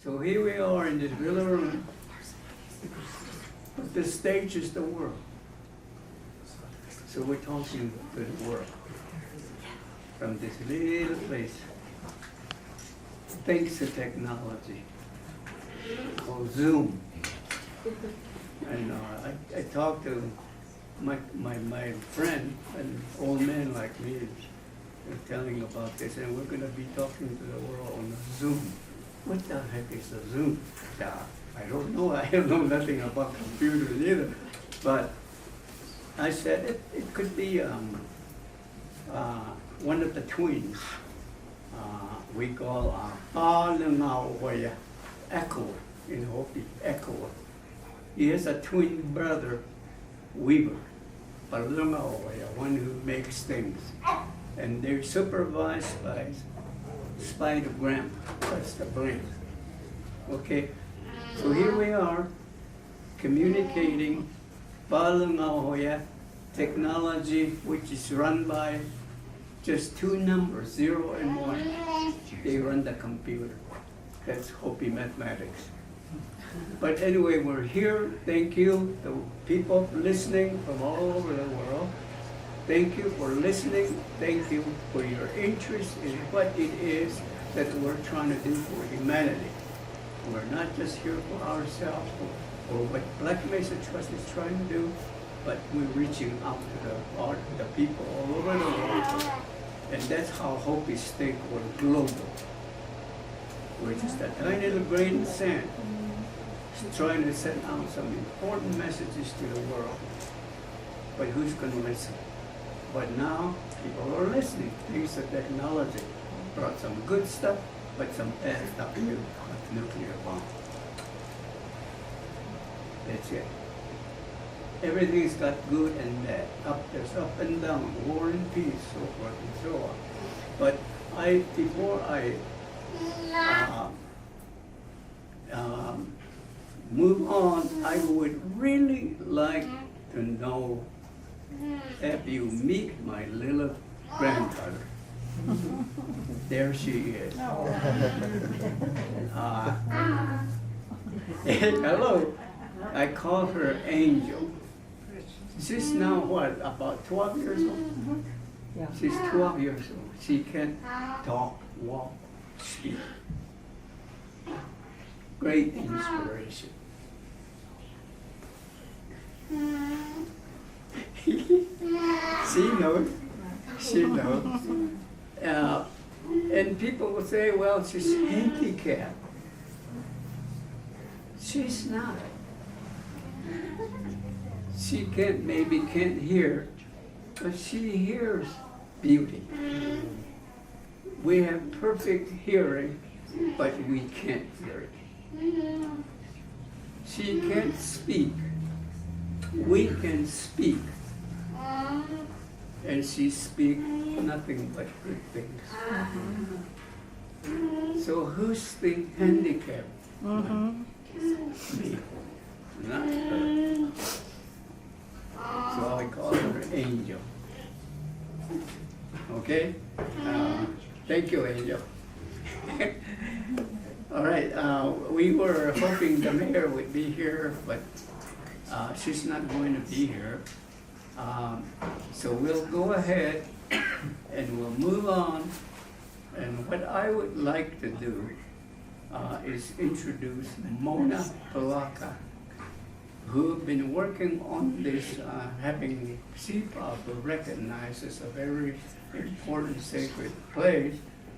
So here we are in this little room, but the stage is the world. So we're talking to the world from this little place, thanks to technology called Zoom. And I talked to my friend, an old man like me, telling about this, and we're going to be talking to the world on Zoom. What the heck is a Zoom? I don't know. I know nothing about computers either. But I said it could be one of the twins. We call Echo in Hopi, Echo. He has a twin brother, Weaver, one who makes things. And they're supervised by Spider Graham. That's the brain. Okay, so here we are communicating technology, which is run by just two numbers, 0 and 1. They run the computer. That's Hopi mathematics. But anyway, we're here. Thank you, the people listening from all over the world. Thank you for listening. Thank you for your interest in what it is that we're trying to do for humanity. We're not just here for ourselves or what Black Mesa Trust is trying to do, but we're reaching out to the people all over the world. And that's how Hopis think we're global. We're just a tiny little grain of sand trying to send out some important messages to the world. But who's going to listen? But now people are listening. Thanks to technology. Brought some good stuff, but some bad stuff too, like nuclear bomb. That's it. Everything's got good and bad. There's up and down, war and peace, so forth and so on. But before I move on, I would really like to know if you meet my little granddaughter. There she is. Hello. I call her Angel. She's now what, about 12 years old? Yeah. She's 12 years old. She can talk, walk, speak. Great inspiration. She knows. She knows. And people will say, well, she's handicapped. She's not. She maybe can't hear, but she hears beauty. We have perfect hearing, but we can't hear it. She can't speak. We can speak. And she speaks nothing but good things. So who's the handicapped? Me, not her. So I call her Angel. Okay? Thank you, Angel. All right, we were hoping the mayor would be here, but she's not going to be here. So we'll go ahead and we'll move on. And what I would like to do is introduce Mona Polacca, who have been working on this, having Sipa'apu recognized as a very important sacred place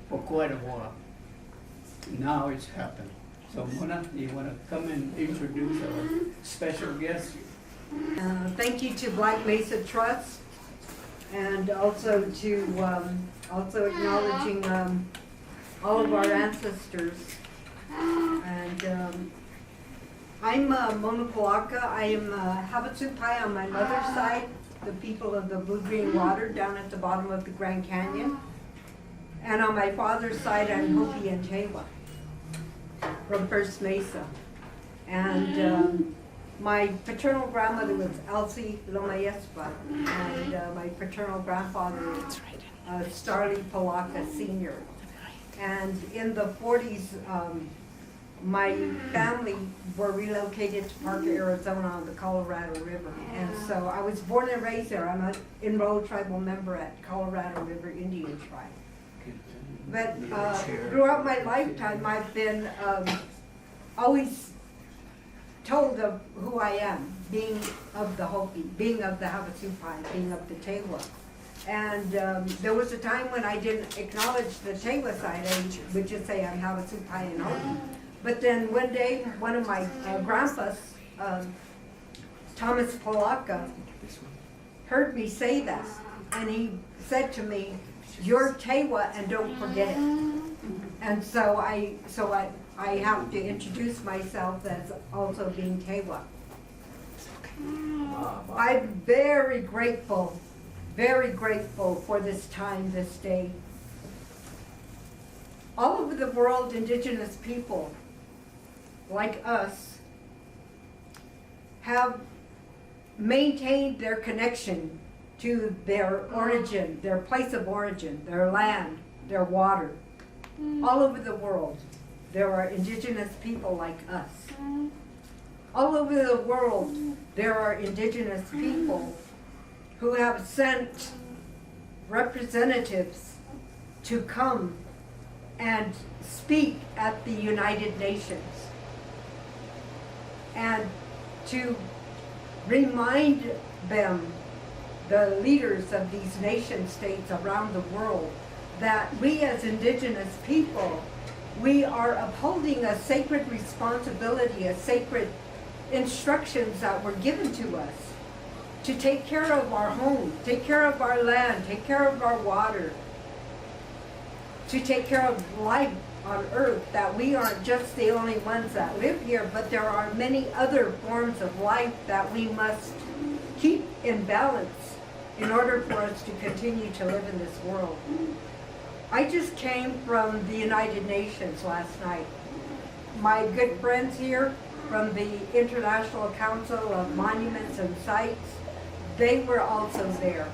for quite a while. Now it's happened. So Mona, do you want to come and introduce our special guest? Thank you to Black Mesa Trust, and also to also acknowledging all of our ancestors. And I'm Mona Polacca. I am Habitsupai on my mother's side, the people of the blue-green water down at the bottom of the Grand Canyon. And on my father's side, I'm Hopi and Tewa from First Mesa. And my paternal grandmother was Elsie Masayesva, and my paternal grandfather is Starley Polacca Sr. And in the 40s, my family were relocated to Parker, Arizona on the Colorado River. And so I was born and raised there. I'm an enrolled tribal member at Colorado River Indian Tribe. But throughout my lifetime, I've been always told of who I am, being of the Hopi, being of the Havasupai, being of the Tewa. And there was a time when I didn't acknowledge the Tewa side. I would just say I'm Havasupai and Hopi. But then one day, one of my grandpas, Thomas Polacca, heard me say that. And he said to me, "You're Tewa and don't forget it." And so I have to introduce myself as also being Tewa. I'm very grateful for this time, this day. All over the world, indigenous people like us have maintained their connection to their origin, their place of origin, their land, their water. All over the world, there are indigenous people like us. All over the world, there are indigenous people who have sent representatives to come and speak at the United Nations and to remind them, the leaders of these nation states around the world, that we as indigenous people, we are upholding a sacred responsibility, a sacred instructions that were given to us to take care of our home, take care of our land, take care of our water, to take care of life on earth, that we aren't just the only ones that live here, but there are many other forms of life that we must keep in balance in order for us to continue to live in this world. I just came from the United Nations last night. My good friends here from the International Council of Monuments and Sites, they were also there.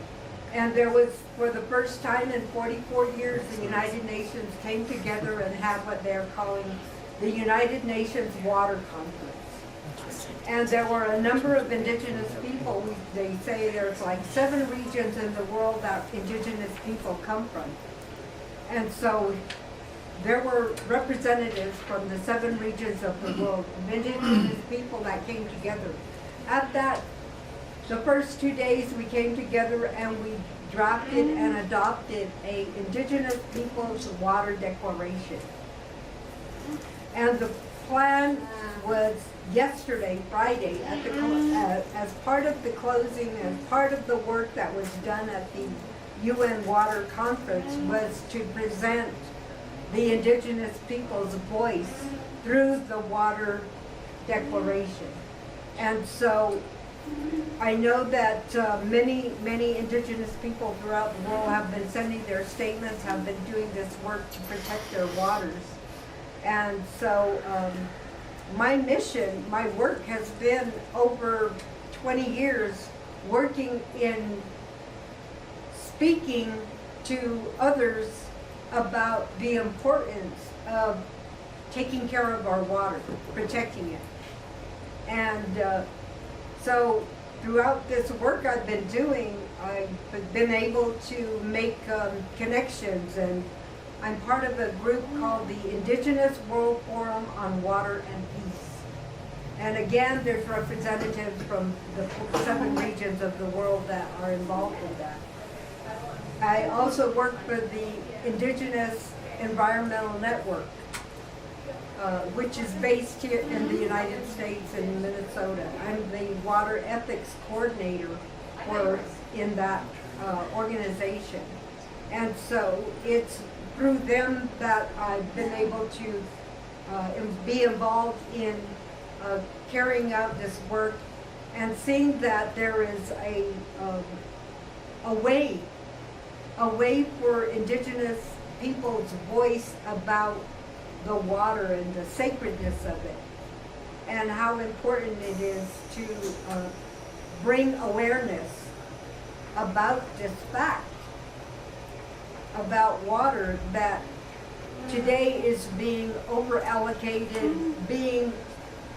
And there was, for the first time in 44 years, the United Nations came together and had what they're calling the United Nations Water Conference. And there were a number of indigenous people. They say there's like 7 regions in the world that indigenous people come from. And so there were representatives from the 7 regions of the world, of indigenous people that came together. At that, the first 2 days we came together and we drafted and adopted a Indigenous Peoples Water Declaration. And the plan was yesterday, Friday, at the as part of the closing, as part of the work that was done at the UN Water Conference, was to present the indigenous people's voice through the Water Declaration. And so I know that many indigenous people throughout the world have been sending their statements, have been doing this work to protect their waters. And so my mission, my work has been over 20 years working in speaking to others about the importance of taking care of our water, protecting it. And so throughout this work I've been doing, I've been able to make connections, and I'm part of a group called the Indigenous World Forum on Water and Peace. And again, there's representatives from the 7 regions of the world that are involved in that. I also work for the Indigenous Envioronmental Network, which is based here in the United States in Minnesota. I'm the water ethics coordinator in that organization. And so it's through them that I've been able to be involved in carrying out this work and seeing that there is a way for indigenous people's voice about the water and the sacredness of it, and how important it is to bring awareness about this fact about water, that today is being over-allocated, being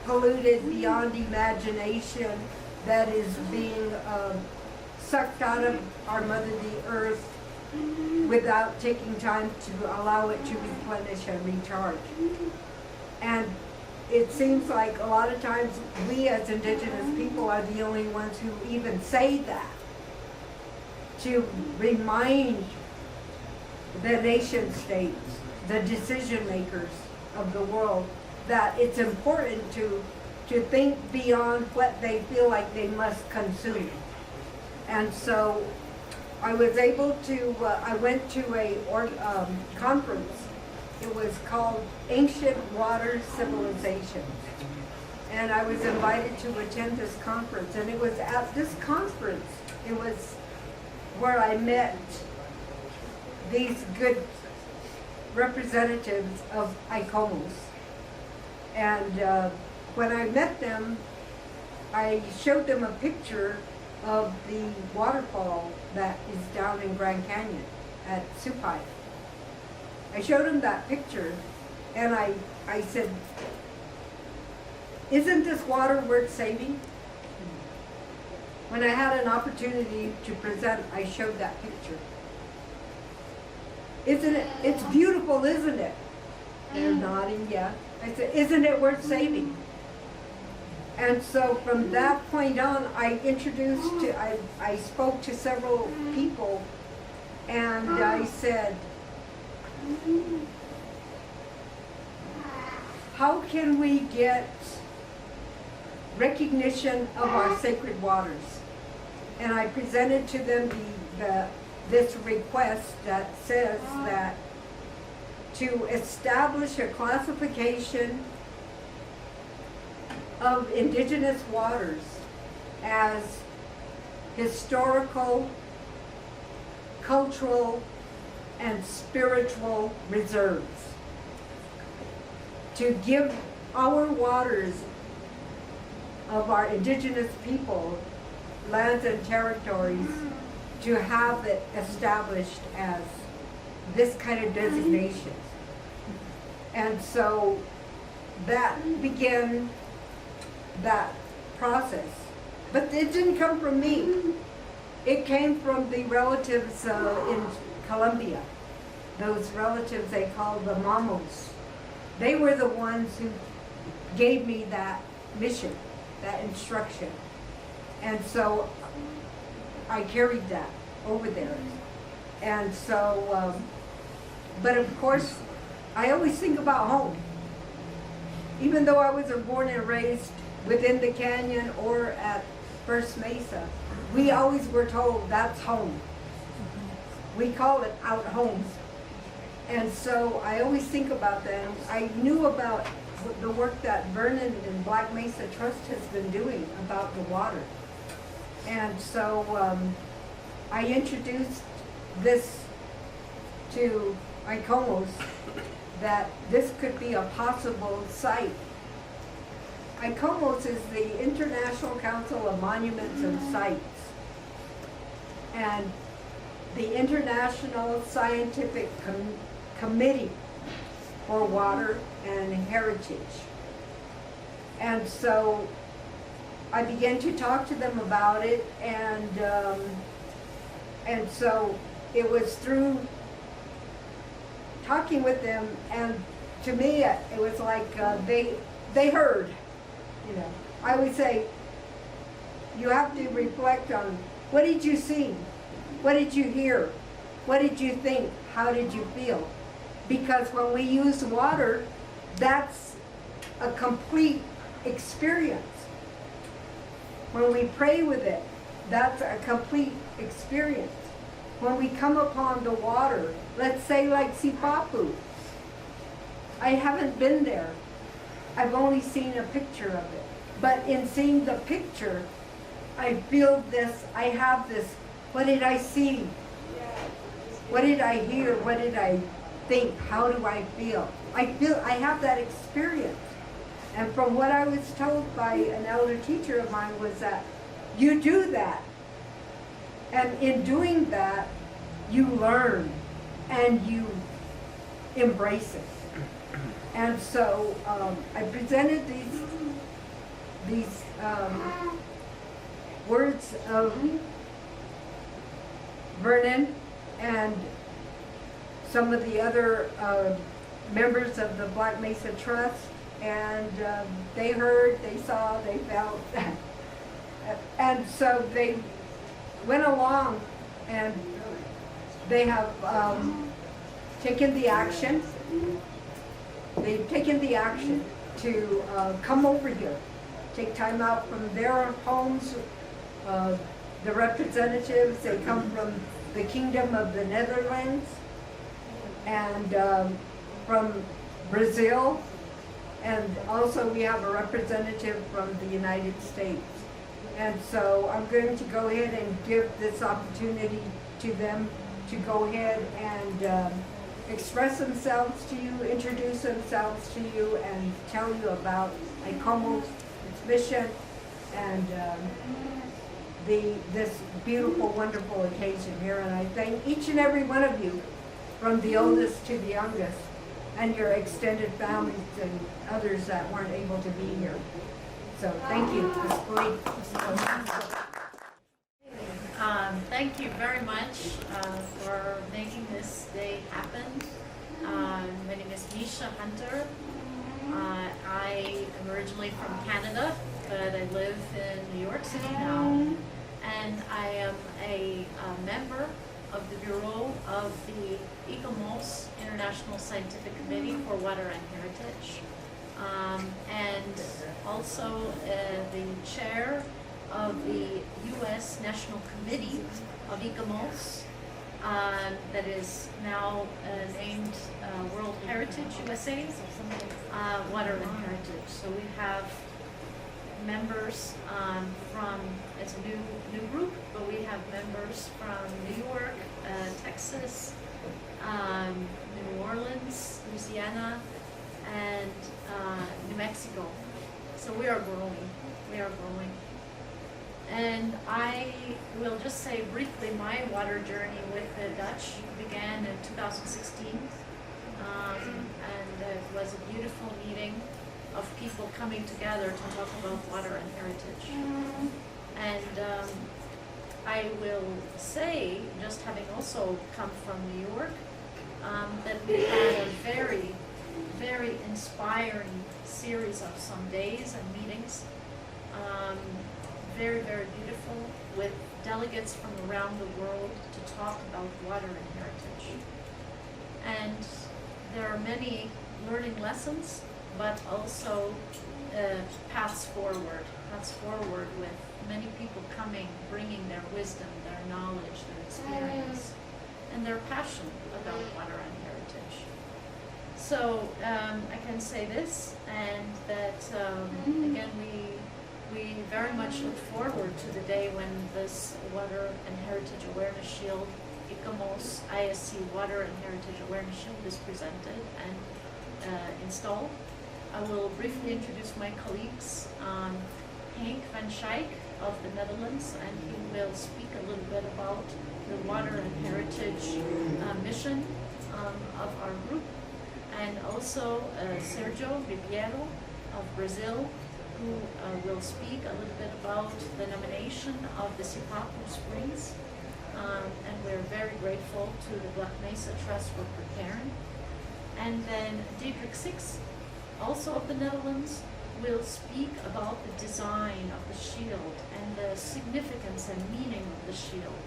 polluted beyond imagination, that is being sucked out of our Mother the Earth without taking time to allow it to replenish and recharge. And it seems like a lot of times we as Indigenous people are the only ones who even say that, to remind the nation states, the decision makers of the world, that it's important to think beyond what they feel like they must consume. And so I was able to, I went to a conference. It was called Ancient Water Civilizations. And I was invited to attend this conference. And it was at this conference, it was where I met these good representatives of ICOMOS. And when I met them, I showed them a picture of the waterfall that is down in Grand Canyon at Sipa'apu. I showed them that picture, and I said, isn't this water worth saving? When I had an opportunity to present, I showed that picture. Isn't it, it's beautiful, isn't it? They're nodding, yeah. I said, isn't it worth saving? And so from that point on, I spoke to several people, and I said, how can we get recognition of our sacred waters? And I presented to them this request that says that to establish a classification of indigenous waters as historical, cultural, and spiritual reserves. To give our waters of our indigenous people, lands and territories, to have it established as this kind of designation. And so that began that process. But it didn't come from me. It came from the relatives in Colombia. Those relatives they call the mamos. They were the ones who gave me that mission, that instruction. And so I carried that over there. And so, but of course, I always think about home. Even though I wasn't born and raised within the canyon or at First Mesa, we always were told that's home. We call it out home. And so I always think about that. I knew about the work that Vernon and Black Mesa Trust has been doing about the water. And so I introduced this to ICOMOS, that this could be a possible site. ICOMOS is the International Council of Monuments and Sites, and the International Scientific Committee for Water and Heritage. And so I began to talk to them about it, and so it was through talking with them, and to me it was like they heard. You know, I would say, you have to reflect on, what did you see? What did you hear? What did you think? How did you feel? Because when we use water, that's a complete experience. When we pray with it, that's a complete experience. When we come upon the water, let's say like Sipa'apu, I haven't been there. I've only seen a picture of it. But in seeing the picture, I feel this, I have this, what did I see? What did I hear? What did I think? How do I feel? I have that experience. And from what I was told by an elder teacher of mine was that you do that. And in doing that, you learn and embrace it. And so I presented these words of Vernon and some of the other members of the Black Mesa Trust, and they heard, they saw, they felt, and so they went along and they have taken the action. They've taken the action to come over here, take time out from their homes. The representatives, they come from the Kingdom of the Netherlands and from Brazil, and also we have a representative from the United States. And so I'm going to go ahead and give this opportunity to them to go ahead and express themselves to you, introduce themselves to you, and tell you about ICOMOS, its mission, and this beautiful, wonderful occasion here. And I thank each and every one of you, from the oldest to the youngest, and your extended families and others that weren't able to be here. So thank you. Thank you very much for making this day happen. My name is Meisha Hunter. I am originally from Canada, but I live in New York City now. And I am a member of the Bureau of the ICOMOS, International Scientific Committee for Water and Heritage. And also the chair of the U.S. National Committee of ICOMOS, that is now named World Heritage USA, Water and Heritage. So we have members from, it's a new group, but we have members from New York, Texas, New Orleans, Louisiana, and New Mexico. So we are growing. And I will just say briefly, my water journey with the Dutch began in 2016. And it was a beautiful meeting of people coming together to talk about water and heritage. And I will say, just having also come from New York, that we had a very, very inspiring series of some days and meetings. Very, very beautiful, with delegates from around the world to talk about water and heritage. And there are many learning lessons, but also paths forward with many people coming, bringing their wisdom, their knowledge, their experience, and their passion about water and heritage. So I can say this, and that again, we very much look forward to the day when this Water and Heritage Awareness Shield, ICOMOS ISC Water and Heritage Awareness Shield, is presented and installed. I will briefly introduce my colleagues. Henk van Schaik of the Netherlands, and he will speak a little bit about the Water and Heritage mission of our group. And also Sérgio Ribeiro of Brazil, who will speak a little bit about the nomination of the Sipa'apu Springs. And we're very grateful to the Black Mesa Trust for preparing. And then Diederik, also of the Netherlands, will speak about the design of the shield and the significance and meaning of the shield.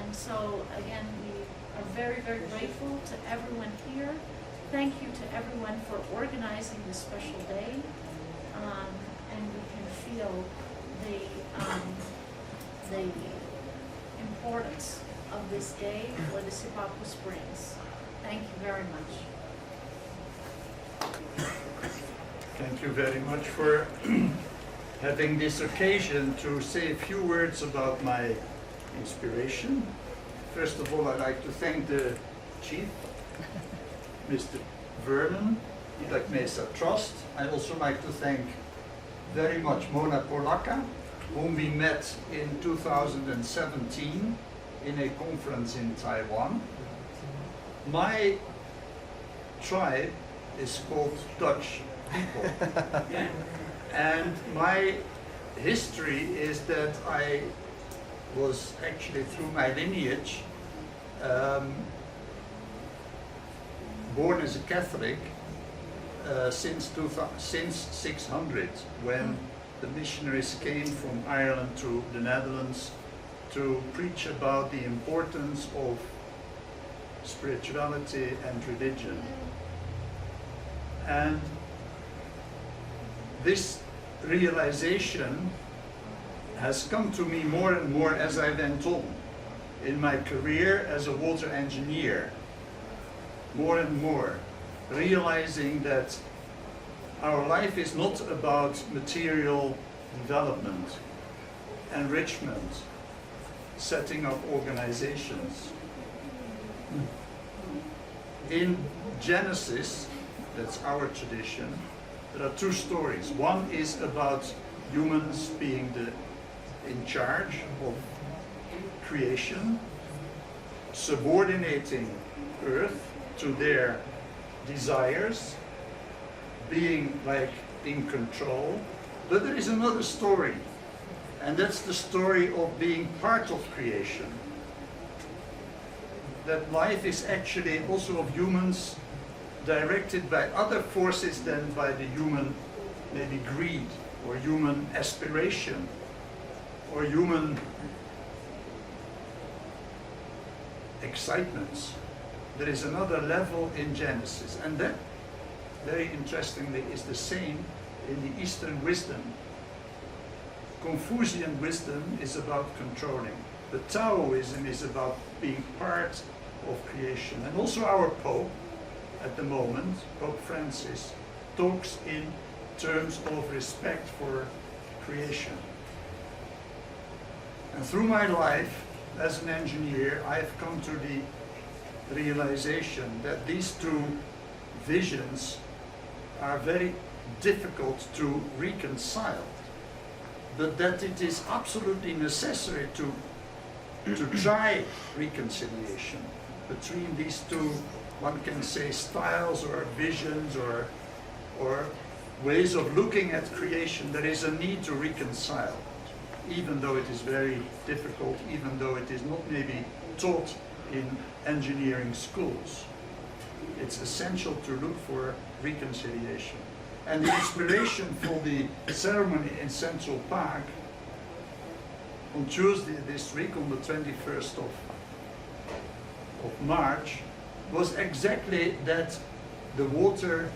And so again, we are very, very grateful to everyone here. Thank you to everyone for organizing this special day. And we can feel the importance of this day for the Sipa'apu Springs. Thank you very much. Thank you very much for having this occasion to say a few words about my inspiration. First of all, I'd like to thank the Chief, Mr. Vernon, the Black Mesa Trust. I'd also like to thank very much Mona Polacca, whom we met in 2017 in a conference in Taiwan. My tribe is called Dutch people. And my history is that I was actually, through my lineage, born as a Catholic since 600, when the missionaries came from Ireland to the Netherlands to preach about the importance of spirituality and religion. And this realization has come to me more and more as I went on in my career as a water engineer. More and more realizing that our life is not about material development, enrichment, setting up organizations. In Genesis, that's our tradition, there are two stories. One is about humans being in charge of creation, subordinating earth to their desires, being like in control. But there is another story, and that's the story of being part of creation. That life is actually also of humans directed by other forces than by the human, maybe greed, or human aspiration, or human excitements. There is another level in Genesis, and that, very interestingly, is the same in the Eastern wisdom. Confucian wisdom is about controlling. The Taoism is about being part of creation. And also our Pope, at the moment, Pope Francis, talks in terms of respect for creation. And through my life as an engineer, I've come to the realization that these two visions are very difficult to reconcile, but that it is absolutely necessary to try reconciliation between these two, one can say, styles or visions or ways of looking at creation. There is a need to reconcile, even though it is very difficult, even though it is not maybe taught in engineering schools. It's essential to look for reconciliation. And the inspiration for the ceremony in Central Park on Tuesday this week, on the 21st of March, was exactly that the water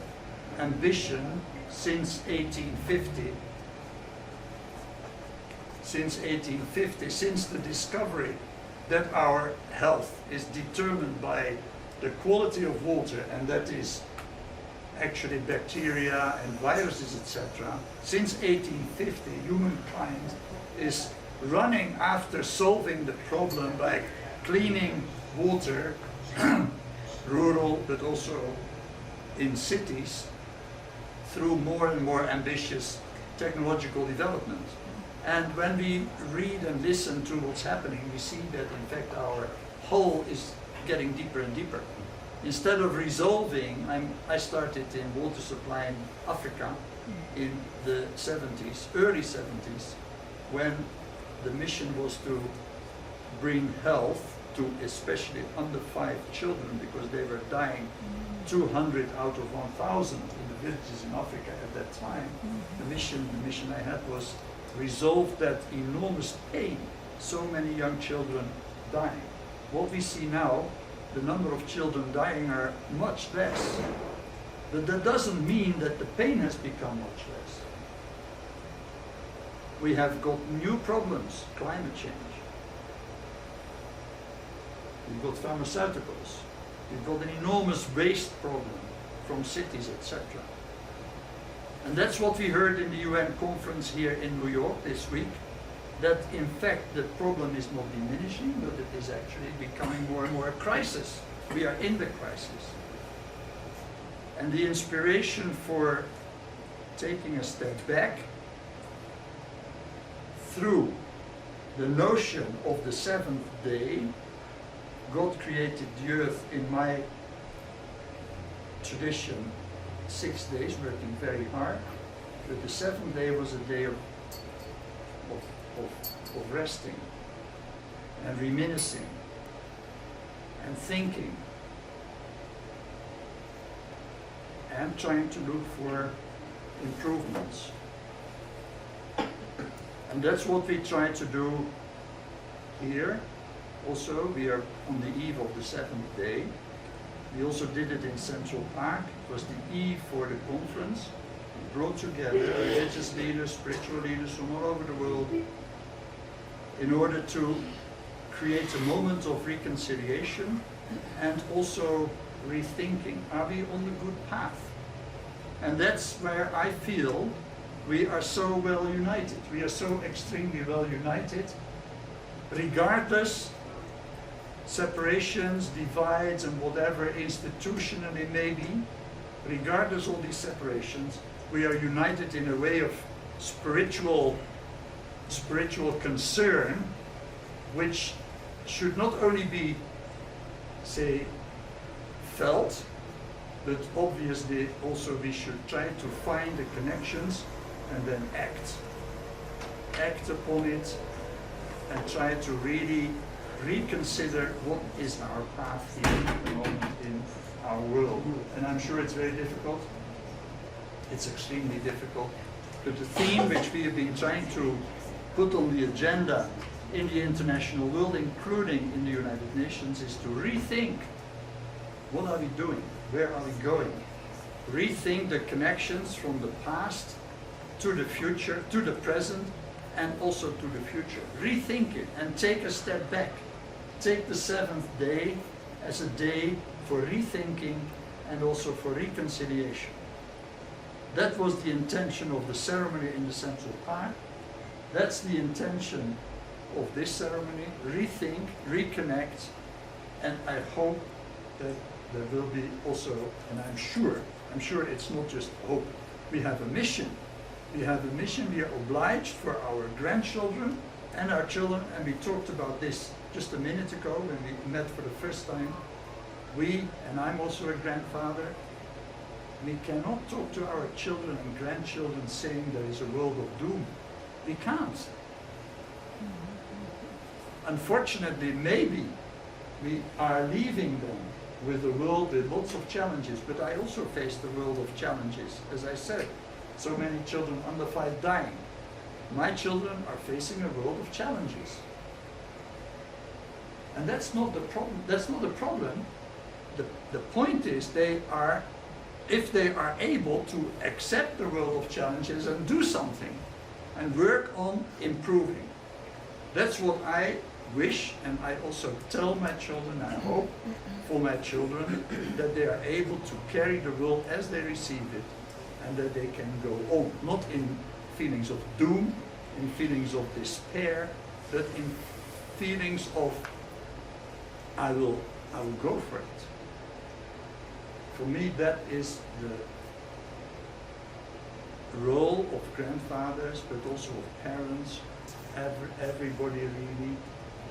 ambition since 1850, since the discovery that our health is determined by the quality of water, and that is actually bacteria and viruses, etc. Since 1850, humankind is running after solving the problem by cleaning water, rural but also in cities, through more and more ambitious technological development. And when we read and listen to what's happening, we see that in fact our hole is getting deeper and deeper. Instead of resolving, I started in water supply in Africa in the 70s, early 70s, when the mission was to bring health to especially under 5 children, because they were dying 200 out of 1,000 in the villages in Africa at that time. The mission I had was resolve that enormous pain, so many young children dying. What we see now, the number of children dying are much less, but that doesn't mean that the pain has become much less. We have got new problems, climate change. We've got pharmaceuticals. We've got an enormous waste problem from cities, etc. And that's what we heard in the UN conference here in New York this week, that in fact the problem is not diminishing, but it is actually becoming more and more a crisis. We are in the crisis. And the inspiration for taking a step back through the notion of the 7th day, God created the earth in my tradition 6 days working very hard, but the 7th day was a day of resting and reminiscing and thinking and trying to look for improvements. And that's what we try to do here. Also, we are on the eve of the 7th day. We also did it in Central Park. It was the eve for the conference. We brought together religious leaders, spiritual leaders from all over the world in order to create a moment of reconciliation and also rethinking, are we on the good path? And that's where I feel we are so well united. We are so extremely well united, regardless separations, divides, and whatever institutionally may be, regardless of these separations, we are united in a way of spiritual concern, which should not only be, say, felt, but obviously also we should try to find the connections and then act upon it, and try to really reconsider what is our path here at the moment in our world. And I'm sure it's very difficult. It's extremely difficult. But the theme which we have been trying to put on the agenda in the international world, including in the United Nations, is to rethink what are we doing, where are we going, rethink the connections from the past to the future, to the present, and also to the future. Rethink it and take a step back. Take the 7th day as a day for rethinking and also for reconciliation. That was the intention of the ceremony in the Central Park. That's the intention of this ceremony. Rethink, reconnect, and I hope that there will be also, and I'm sure it's not just hope. We have a mission. We have a mission. We are obliged for our grandchildren and our children, and we talked about this just a minute ago when we met for the first time. We, and I'm also a grandfather, we cannot talk to our children and grandchildren saying there is a world of doom. We can't. Unfortunately, maybe we are leaving them with a world with lots of challenges, but I also face the world of challenges. As I said, so many children under 5 dying. My children are facing a world of challenges. And that's not the problem. That's not the problem. The point is if they are able to accept the world of challenges and do something and work on improving. That's what I wish, and I also tell my children, I hope for my children, that they are able to carry the world as they receive it and that they can go on, not in feelings of doom, in feelings of despair, but in feelings of I will go for it. For me, that is the role of grandfathers, but also of parents, everybody really.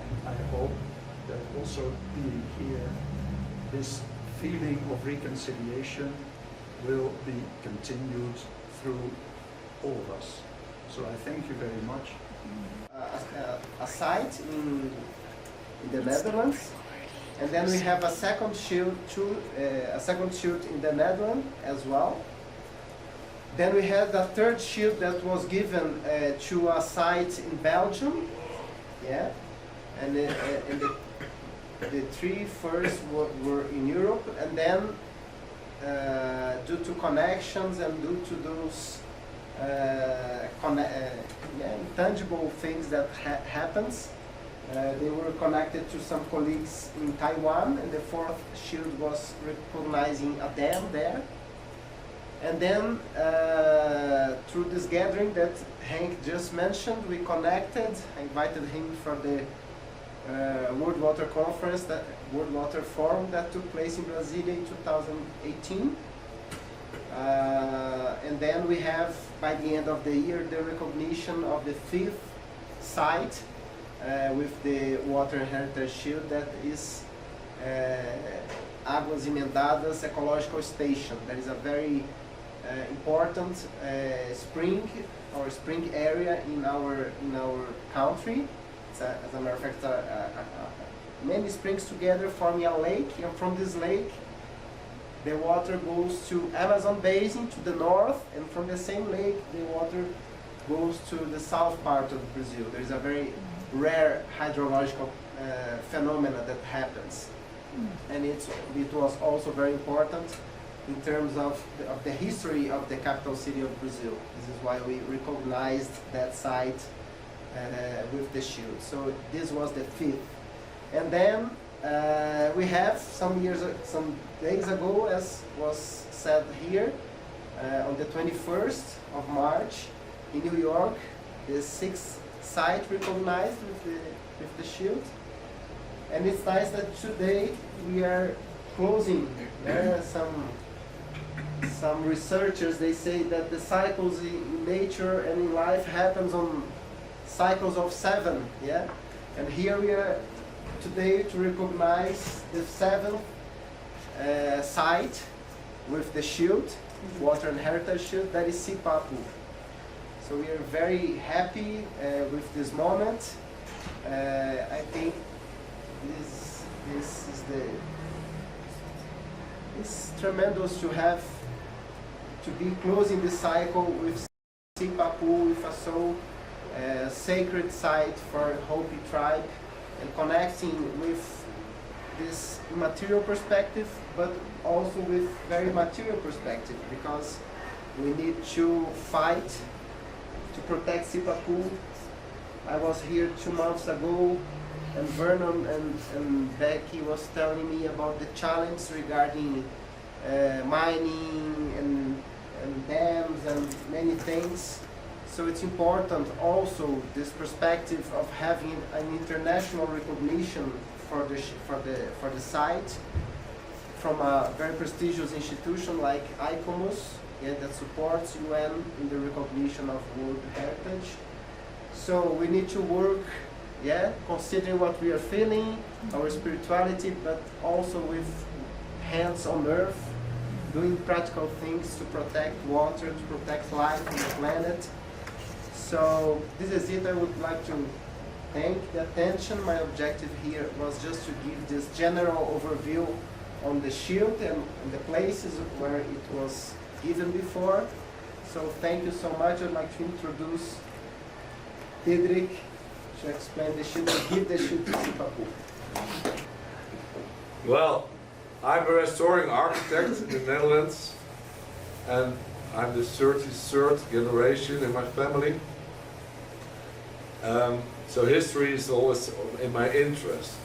And I hope that also being here, this feeling of reconciliation will be continued through all of us. So I thank you very much. A site in the Netherlands, and then we have a second shoot in the Netherlands as well. Then we had a third shoot that was given to a site in Belgium, yeah, and the 3 first were in Europe, and then due to connections and due to those intangible things that happens, they were connected to some colleagues in Taiwan, and the 4th shield was recognizing a dam there. And then through this gathering that Henk just mentioned, we connected. I invited him for the World Water Conference, that World Water Forum that took place in Brasilia in 2018. And then we have, by the end of the year, the recognition of the 5th site with the Water Heritage Shield that is Águas Emendadas Ecological Station. That is a very important spring or spring area in our country. It's as a matter of fact, many springs together forming a lake, and from this lake, the water goes to Amazon Basin to the north, and from the same lake, the water goes to the south part of Brazil. There is a very rare hydrological phenomena that happens, and it was also very important in terms of the history of the capital city of Brazil. This is why we recognized that site with the shield. So this was the 5th. And then we have some days ago, as was said here, on the 21st of March in New York, the 6th site recognized with the shield. And it's nice that today we are closing. There are some researchers, they say that the cycles in nature and in life happens on cycles of 7, yeah? And here we are today to recognize the 7th site with the shield, Water and Heritage Shield, that is Sipa'apu. So we are very happy with this moment. I think it's tremendous to have to be closing the cycle with Sipa'apu, with a so sacred site for Hopi tribe, and connecting with this immaterial perspective, but also with very material perspective, because we need to fight to protect Sipa'apu. I was here 2 months ago, and Vernon and Becky was telling me about the challenge regarding mining and dams and many things. So it's important also this perspective of having an international recognition for the site from a very prestigious institution like ICOMOS, yeah, that supports UN in the recognition of World Heritage. So we need to work, yeah, considering what we are feeling, our spirituality, but also with hands on earth, doing practical things to protect water, to protect life on the planet. So this is it. I would like to thank the attention. My objective here was just to give this general overview on the shield and the places where it was given before. So thank you so much. I'd like to introduce Diederik to explain the shield and give the shield to Sipa'apu. Well, I'm a restoring architect in the Netherlands, and I'm the 33rd generation in my family. So history is always in my interest.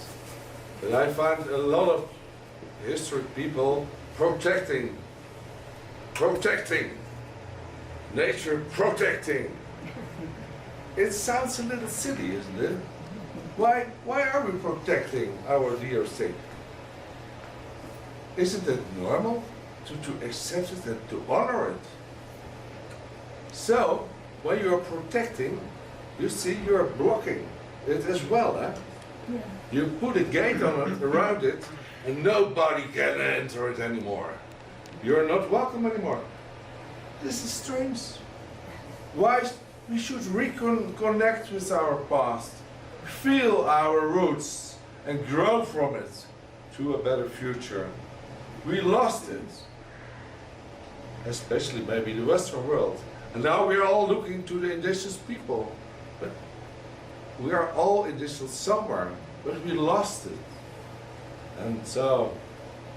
But I find a lot of historic people protecting, nature protecting. It sounds a little silly, isn't it? Why are we protecting our dear thing? Isn't it normal to accept it and to honor it? So, when you are protecting, you see you're blocking it as well, eh? Yeah. You put a gate on it, around it, and nobody can enter it anymore. You're not welcome anymore. This is strange. Why we should reconnect with our past, feel our roots, and grow from it to a better future. We lost it, especially maybe the Western world. And now we are all looking to the indigenous people. But we are all indigenous somewhere, but we lost it. And so,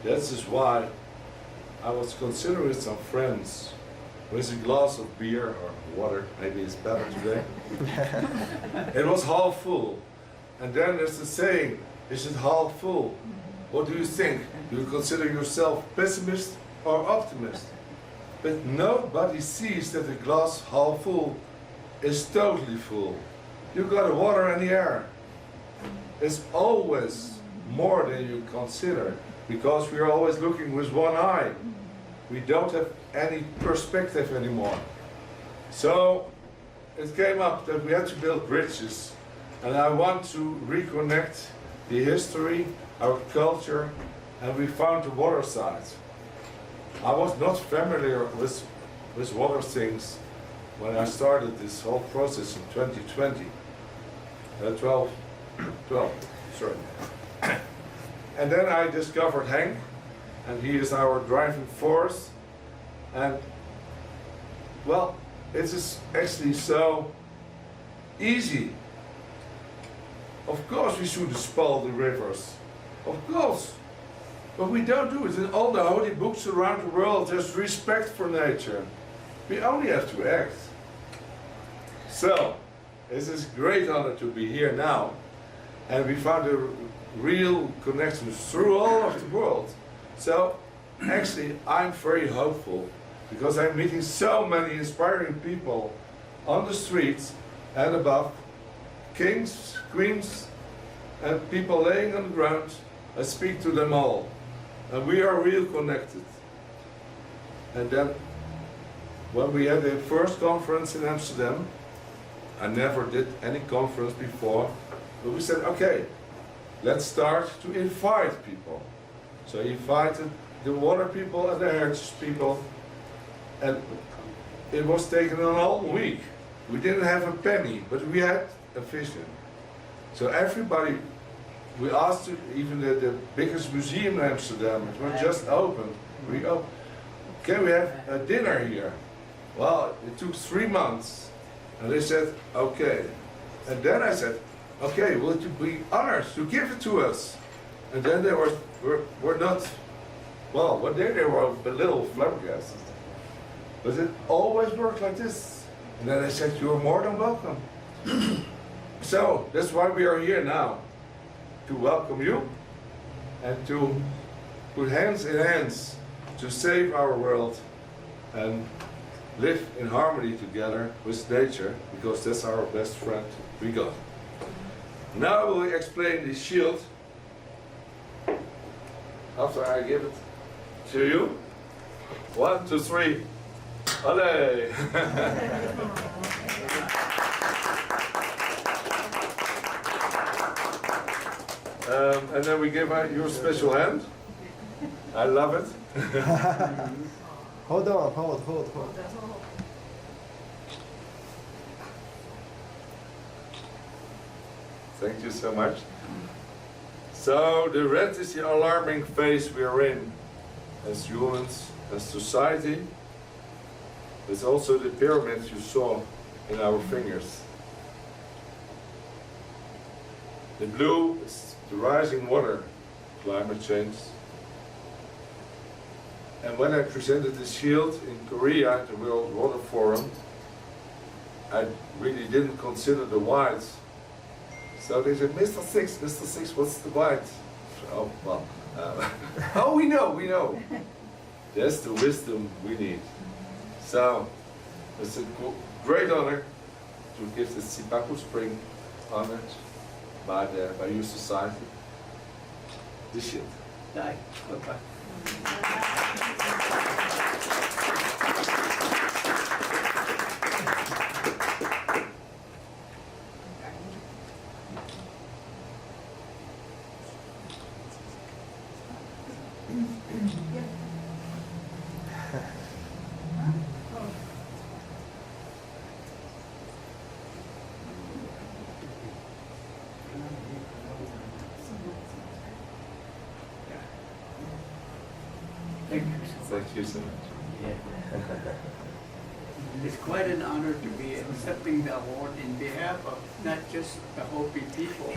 this is why I was considering with some friends, with a glass of beer or water, maybe it's better today. It was half full. And then there's the saying, is it half full? What do you think? Do you consider yourself pessimist or optimist? But nobody sees that the glass half full is totally full. You've got the water and the air. It's always more than you consider, because we are always looking with one eye. We don't have any perspective anymore. So it came up that we had to build bridges, and I want to reconnect the history, our culture, and we found the water side. I was not familiar with water things when I started this whole process in 2020. 12, sorry. And then I discovered Henk, and he is our driving force. And well, it is actually so easy. Of course we should spoil the rivers, of course. But we don't do it. In all the holy books around the world, there's respect for nature. We only have to act. So, it's a great honor to be here now. And we found a real connection through all of the world. So, actually, I'm very hopeful because I'm meeting so many inspiring people on the streets and above, kings, queens, and people laying on the ground. I speak to them all. And we are real connected. And then, when we had the first conference in Amsterdam, I never did any conference before, but we said, okay, let's start to invite people. So I invited the water people and the heritage people, and it was taken a whole week. We didn't have a penny, but we had a vision. So everybody, we asked even the biggest museum in Amsterdam, it was just opened. Can we have a dinner here? Well, it took 3 months, and they said, okay. And then I said, okay, will you be honored to give it to us? And then they were not, well, one day they were a little flabbergasted. But it always worked like this. And then I said, you're more than welcome. So, that's why we are here now. To welcome you and to put hands in hands to save our world and live in harmony together with nature, because that's our best friend we got. Now I will explain the shield after I give it to you. 1, 2, 3. Allez! And then we give out your special hand. I love it. Hold on, hold. Thank you so much. So the red is the alarming phase we are in as humans, as society. It's also the pyramids you saw in our fingers. The blue is the rising water, climate change. And when I presented the shield in Korea at the World Water Forum, I really didn't consider the white. So they said, Mr. Six, what's the white? Oh, well, oh, we know. That's the wisdom we need. So, it's a great honor to give the Sipa'apu Spring honored by your society. The shield. Die. Bye-bye. Thank you so much. Yeah. It's quite an honor to be accepting the award in behalf of not just the Hopi people,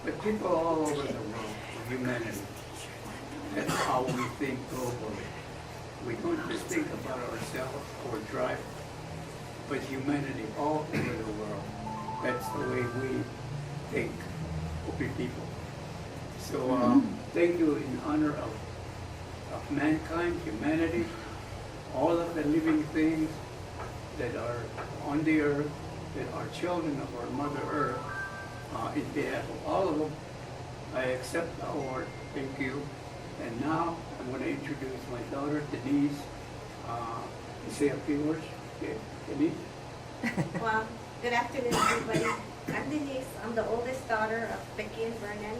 but people all over the world, humanity. That's how we think globally. We don't just think about ourselves or tribe, but humanity all over the world. That's the way we think, Hopi people. So thank you in honor of mankind, humanity, all of the living things that are on the earth, that are children of our Mother Earth. In behalf of all of them, I accept the award. Thank you. And now I'm going to introduce my daughter, Denise, to say a few words. Okay, Denise? Well, good afternoon, everybody. I'm Denise. I'm the oldest daughter of Becky and Vernon.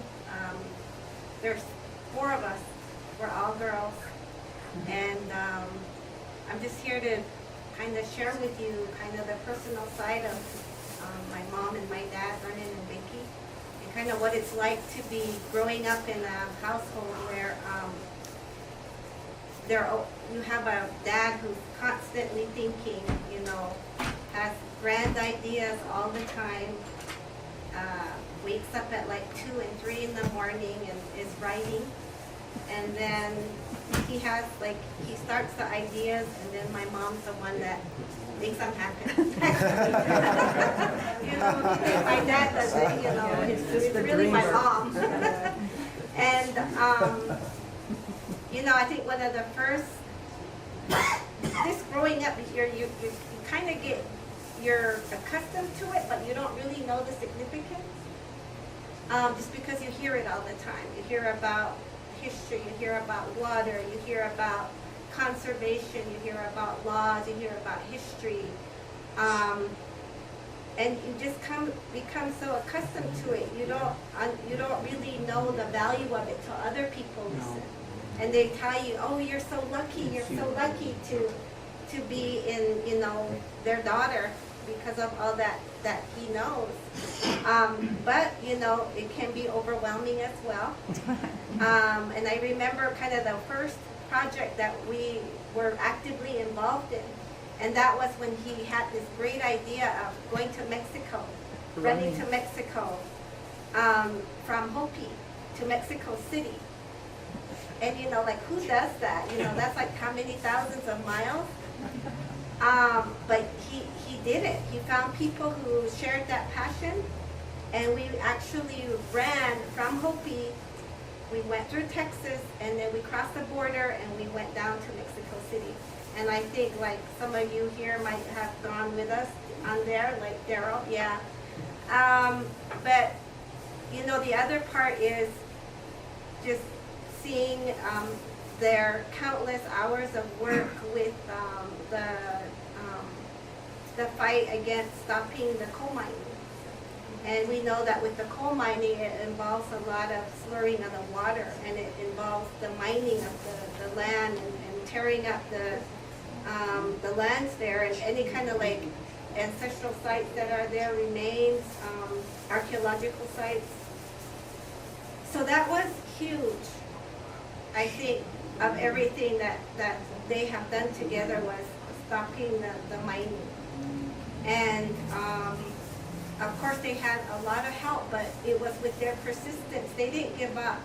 There's 4 of us. We're all girls. And I'm just here to kind of share with you kind of the personal side of my mom and my dad, Vernon and Becky, and kind of what it's like to be growing up in a household where you have a dad who's constantly thinking, you know, has grand ideas all the time, wakes up at like 2 and 3 in the morning and is writing. And then he starts the ideas, and then my mom's the one that makes them happen. You know, my dad does it, you know, it's really my mom. And, you know, I think one of the first, just growing up, you kind of you're accustomed to it, but you don't really know the significance. Just because you hear it all the time. You hear about history, you hear about water, you hear about conservation, you hear about laws, you hear about history. And you just become so accustomed to it. You don't really know the value of it till other people listen. And they tell you, oh, you're so lucky to be in, you know, their daughter because of all that he knows. But, you know, it can be overwhelming as well. And I remember kind of the first project that we were actively involved in. And that was when he had this great idea of going to Mexico, running to Mexico, from Hopi to Mexico City. And, you know, like, who does that? You know, that's like how many thousands of miles? But he did it. He found people who shared that passion, and we actually ran from Hopi. We went through Texas, and then we crossed the border, and we went down to Mexico City. And I think, like, some of you here might have gone with us on there, like Daryl, yeah. But, you know, the other part is just seeing their countless hours of work with the fight against stopping the coal mining. And we know that with the coal mining, it involves a lot of slurring of the water, and it involves the mining of the land and tearing up the lands there, and any kind of like ancestral sites that are there, remains, archaeological sites. So that was huge. I think of everything that they have done together was stopping the mining. And of course they had a lot of help, but it was with their persistence. They didn't give up.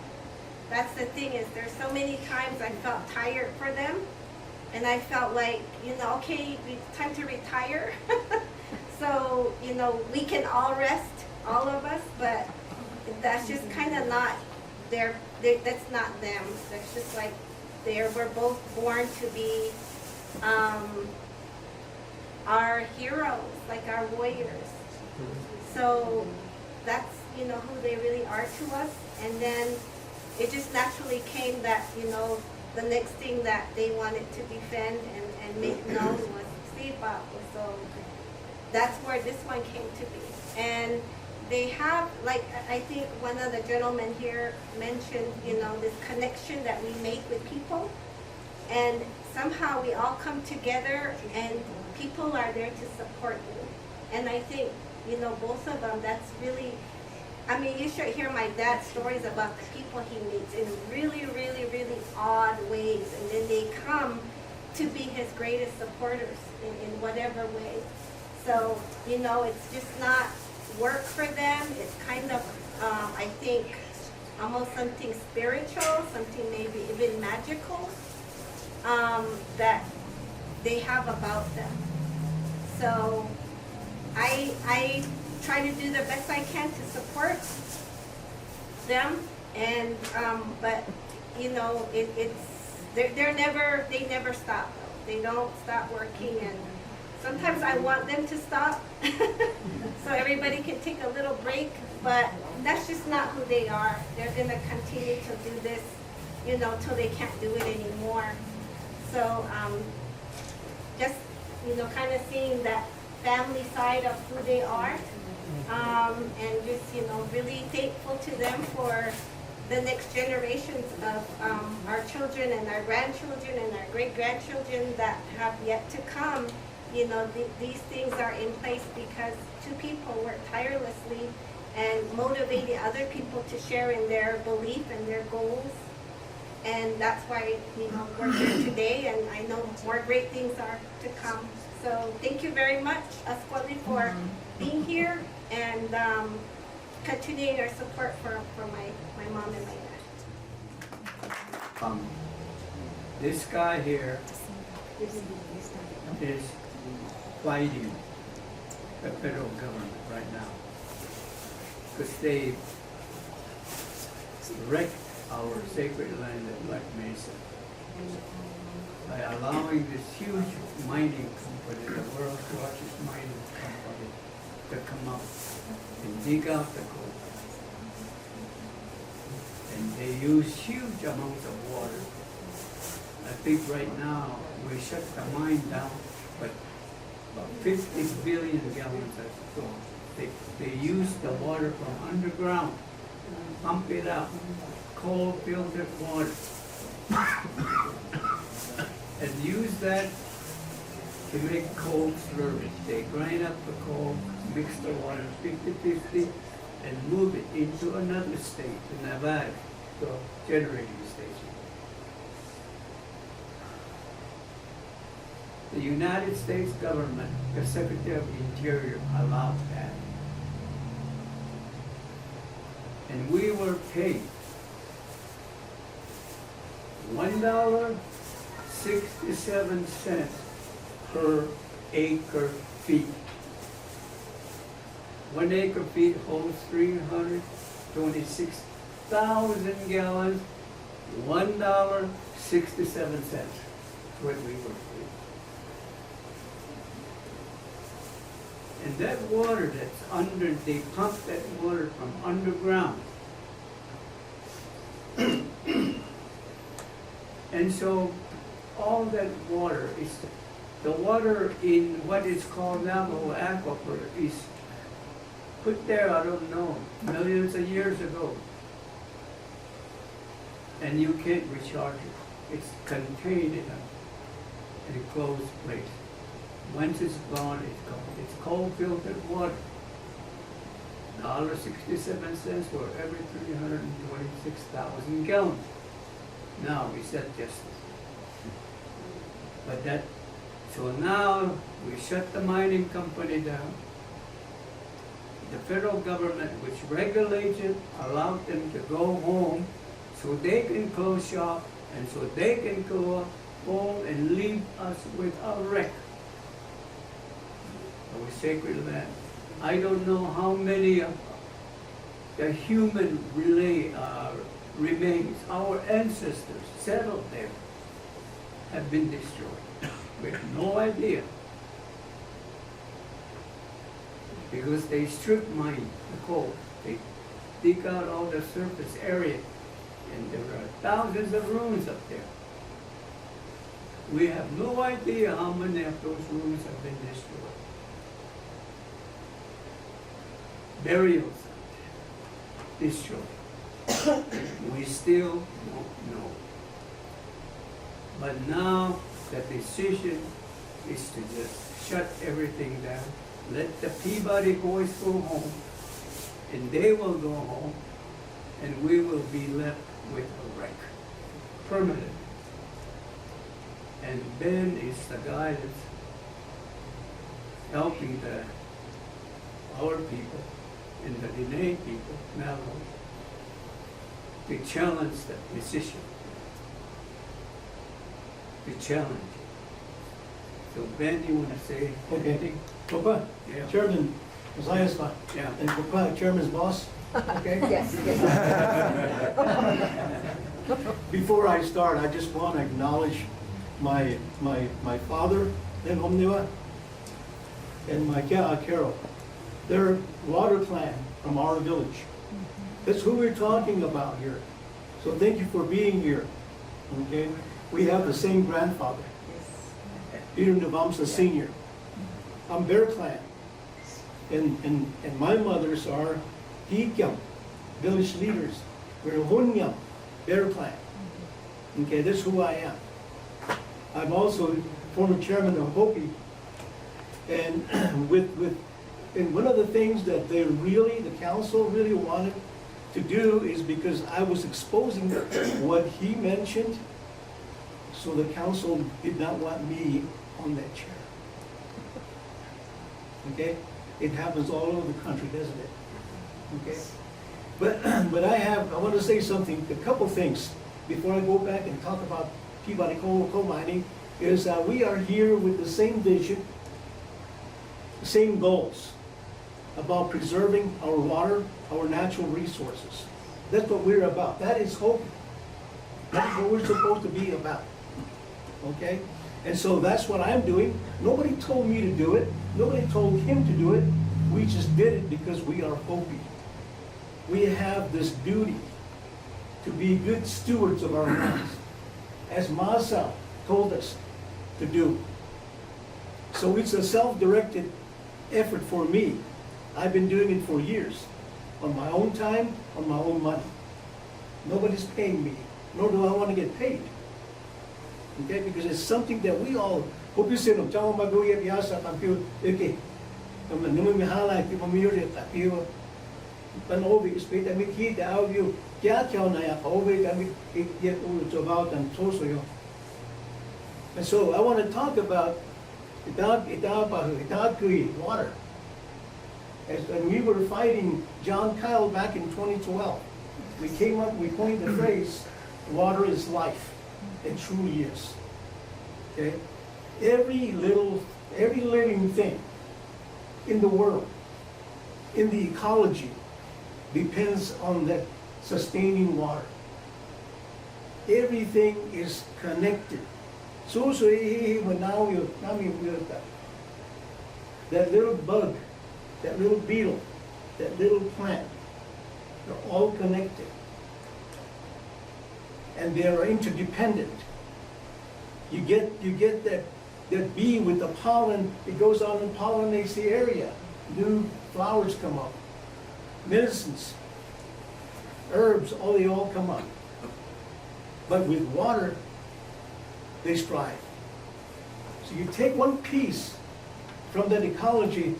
That's the thing, is there's so many times I felt tired for them, and I felt like, you know, okay, it's time to retire. So, you know, we can all rest, all of us, but that's just kind of not that's not them. That's just like we're both born to be our heroes, like our warriors. So that's, you know, who they really are to us. And then it just naturally came that, you know, the next thing that they wanted to defend and make known was Sipa'apu. So that's where this one came to be. And they have, like, I think one of the gentlemen here mentioned, you know, this connection that we make with people. And somehow we all come together and people are there to support you. And I think, you know, both of them, that's really, I mean, you should hear my dad's stories about the people he meets in really, really, really odd ways. And then they come to be his greatest supporters in whatever way. So, you know, it's just not work for them. It's kind of, I think, almost something spiritual, something maybe even magical, that they have about them. So I try to do the best I can to support them, and but you know, they never stop though. They don't stop working, and sometimes I want them to stop so everybody can take a little break, but that's just not who they are. They're gonna continue to do this, you know, till they can't do it anymore. So just, you know, kind of seeing that family side of who they are, and just, you know, really thankful to them for the next generations of our children and our grandchildren and our great-grandchildren that have yet to come, you know, these things are in place because two people work tirelessly and motivated other people to share in their belief and their goals. And that's why, you know, we're here today, and I know more great things are to come. So thank you very much, Asquali, for being here and continuing your support for my mom and my dad. This guy here is fighting the federal government right now because they wrecked our sacred land at Black Mesa by allowing this huge mining company, the world's largest mining company, to come up and dig out the gold. And they use huge amounts of water. I think right now we shut the mine down, but about 50 billion gallons of gold. They use the water from underground, pump it out, coal filtered water, and use that to make coal slurry. They grind up the coal, mix the water 50-50, and move it into another state, in Nevada, to a generating station. The United States government, the Secretary of the Interior, allowed that. And we were paid $1.67 per acre feet. 1 acre feet holds 326,000 gallons, $1.67. That's what we were paid. And that water that's under, they pump that water from underground. And so all that water is, the water in what is called Navajo aquifer is put there, I don't know, millions of years ago. And you can't recharge it. It's contained in a closed place. Once it's gone, it's gone. It's coal filtered water. $1.67 for every 326,000 gallons. Now, is that justice? But that, so now we shut the mining company down. The federal government, which regulates it, allowed them to go home so they can close shop and so they can go home and leave us with a wreck. Our sacred land. I don't know how many of the human remains, our ancestors settled there, have been destroyed. We have no idea. Because they strip mine the coal. They dig out all the surface area. And there are thousands of ruins up there. We have no idea how many of those ruins have been destroyed. Burials destroyed. We still don't know. But now the decision is to just shut everything down. Let the Peabody boys go home, and they will go home, and we will be left with a wreck, permanent. And Ben is the guy that's helping our people and the Diné people now to challenge the decision, to challenge it. So Ben, you want to say anything? Papa, Yeah. Chairman Masayesva, Yeah. and Papa, Chairman's boss. Okay. Yes, Before I start, I just want to acknowledge my father, Len Omniwa, and my Carol. They're water clan from our village. That's who we're talking about here. So thank you for being here. Okay, we have the same grandfather, Peter Navamsa Sr. I'm Bear Clan, and my mothers are Hikiam, village leaders. We're a Hunyam, Bear Clan. Okay, that's who I am. I'm also former chairman of Hopi. And and one of the things that the council really wanted to do is because I was exposing what he mentioned, so the council did not want me on that chair. Okay? It happens all over the country, doesn't it? Okay? But I want to say something, a couple things, before I go back and talk about Peabody coal mining, is we are here with the same vision, the same goals about preserving our water, our natural resources. That's what we're about. That is hope. That's what we're supposed to be about. Okay? And so that's what I'm doing. Nobody told me to do it. Nobody told him to do it. We just did it because we are Hopi. We have this duty to be good stewards of our lands, as Masa told us to do. So it's a self-directed effort for me. I've been doing it for years, on my own time, on my own money. Nobody's paying me, nor do I want to get paid. Okay, because it's something that we all, Hopi say, no, chama maguya biasa tapio, okay, naman mihala ki mamiyuri tapio, panobi ispita mikita audio, kya kya na ya obi kami yet about and so yo. And so I want to talk about water. As when we were fighting John Kyle back in 2012, we came up, we coined the phrase, water is life. It truly is. Okay? Every living thing in the world, in the ecology, depends on that sustaining water. Everything is connected. So that little bug, that little beetle, that little plant, they're all connected. And they are interdependent. You get that bee with the pollen, it goes on and pollinates the area. New flowers come up. Medicines, herbs, they all come up. But with water, they strive. So you take one piece from that ecology,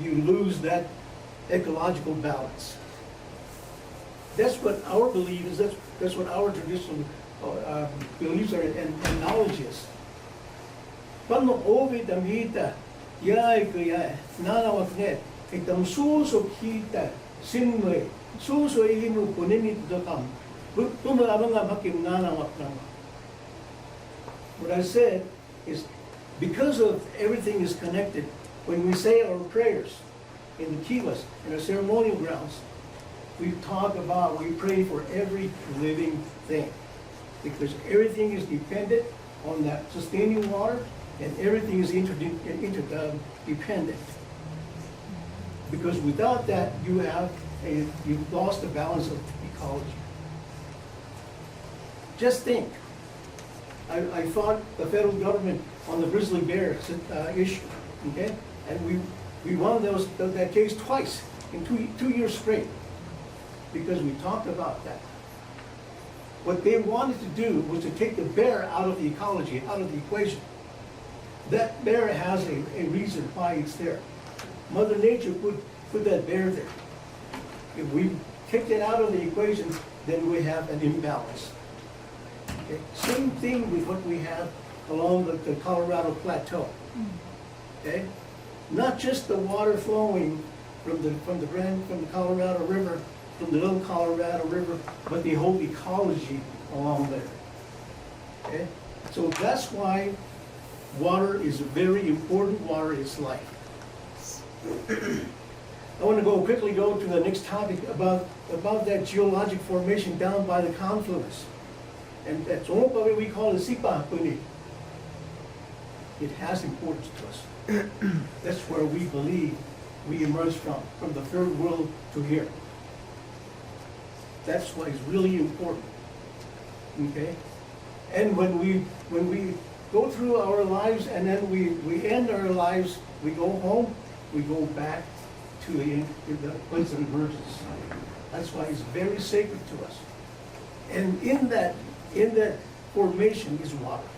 you lose that ecological balance. That's what our belief is, that's what our traditional beliefs are and knowledge is. Pano ovid amita, yay kaya, nanawak net, itam suso kita, sinwe, suso ihinu kuninit dotam, tumalabang makim nanawak nama. What I said is, because of everything is connected, when we say our prayers in the kivas, in our ceremonial grounds, we pray for every living thing. Because everything is dependent on that sustaining water, and everything is interdependent. Because without that, you've lost the balance of ecology. Just think, I fought the federal government on the grizzly bear issue, okay? And we won that case twice in two years straight, because we talked about that. What they wanted to do was to take the bear out of the ecology, out of the equation. That bear has a reason why it's there. Mother Nature put that bear there. If we take it out of the equation, then we have an imbalance. Okay? Same thing with what we have along the Colorado Plateau. Okay? Not just the water flowing from the Colorado River, from the Little Colorado River, but the whole ecology along there. Okay? So that's why water is very important. Water is life. I want to quickly go to the next topic about that geologic formation down by the confluence. And that's what we call the Sipa'apu. It has importance to us. That's where we believe we emerged from the third world to here. That's why it's really important. Okay? And when we go through our lives and then we end our lives, we go home, we go back to the place of emergence. That's why it's very sacred to us. And in that formation is water.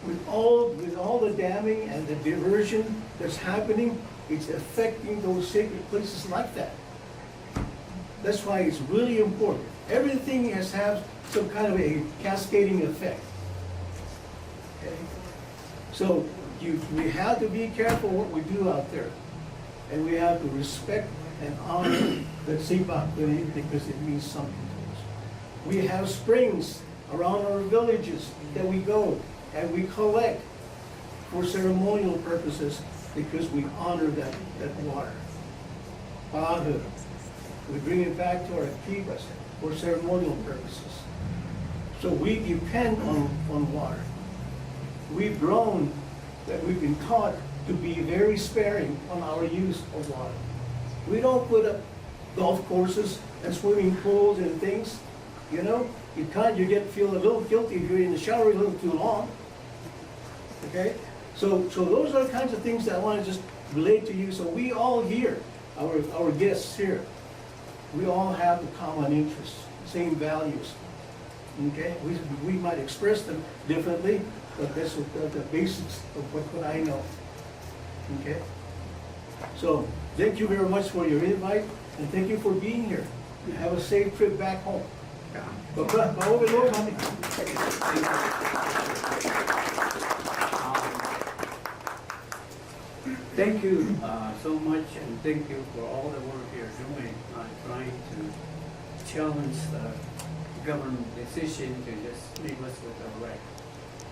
With all the damming and the diversion that's happening, it's affecting those sacred places like that. That's why it's really important. Everything has to have some kind of a cascading effect. Okay? So we have to be careful what we do out there. And we have to respect and honor the Sipa'apu because it means something to us. We have springs around our villages that we go and we collect for ceremonial purposes because we honor that water. Pa'ahu. We bring it back to our kibas for ceremonial purposes. So we depend on water. We've grown that we've been taught to be very sparing on our use of water. We don't put up golf courses and swimming pools and things, you know? You feel a little guilty if you're in the shower a little too long. Okay? So those are the kinds of things that I want to just relate to you. So we all here, our guests here, we all have the common interests, same values. Okay? We might express them differently, but that's the basics of what I know. Okay? So thank you very much for your invite, and thank you for being here. Have a safe trip back home. Thank you so much, and thank you for all the work you're doing on trying to challenge the government decision to just leave us with a wreck.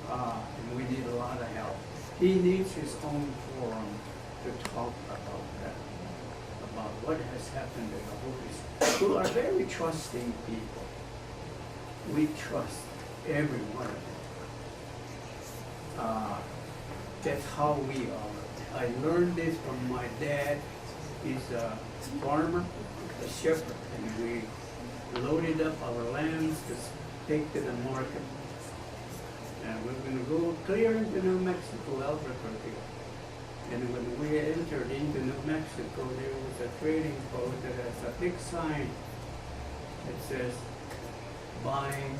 And we need a lot of help. He needs his own forum to talk about that, about what has happened to the Hopis, who are very trusting people. We trust every one of them. That's how we are. I learned this from my dad. He's a farmer, a shepherd, and we loaded up our lambs to take to the market. And we're going to go clear into New Mexico, Albuquerque. And when we entered into New Mexico, there was a trading post that has a big sign that says, buying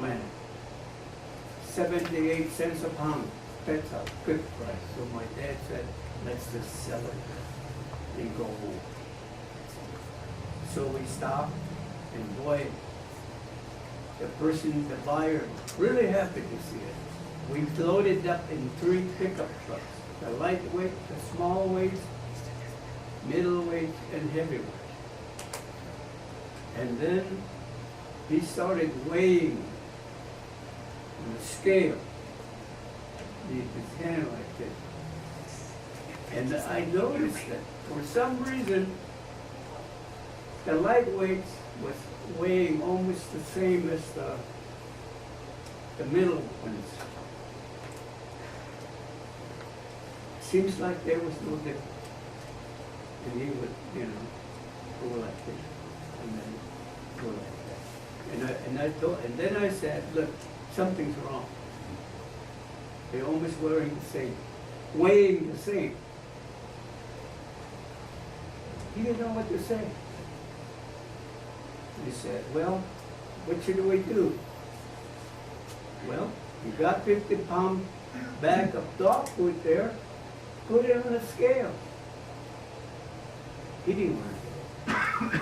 land. 78 cents a pound. That's a good price. So my dad said, let's just sell it and go home. So we stopped, and boy, the buyer, really happy to see it. We loaded up in 3 pickup trucks. The lightweight, the small weight, middleweight, and heavyweight. And then he started weighing on the scale. His hand like this. And I noticed that for some reason, the lightweight was weighing almost the same as the middle ones. Seems like there was no difference. And he would, go like this, and then go like that. And then I said, look, something's wrong. They're almost wearing the same, weighing the same. He didn't know what to say. He said, well, what should we do? Well, you got 50-pound bag of dog food there, put it on the scale. He didn't want to do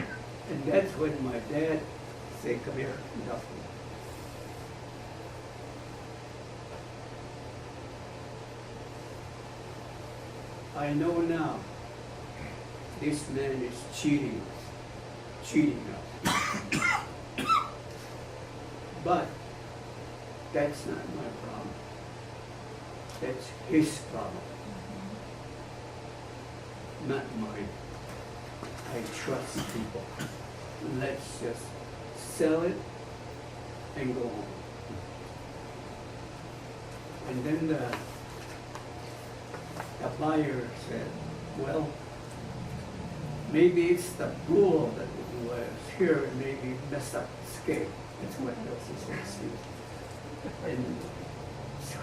it. And that's when my dad said, come here, dog food. I know now, this man is cheating us. But that's not my problem. That's his problem, not mine. I trust people. Let's just sell it and go home. And then the buyer said, well, maybe it's the bull that was here and maybe messed up the scale. That's what else he said. And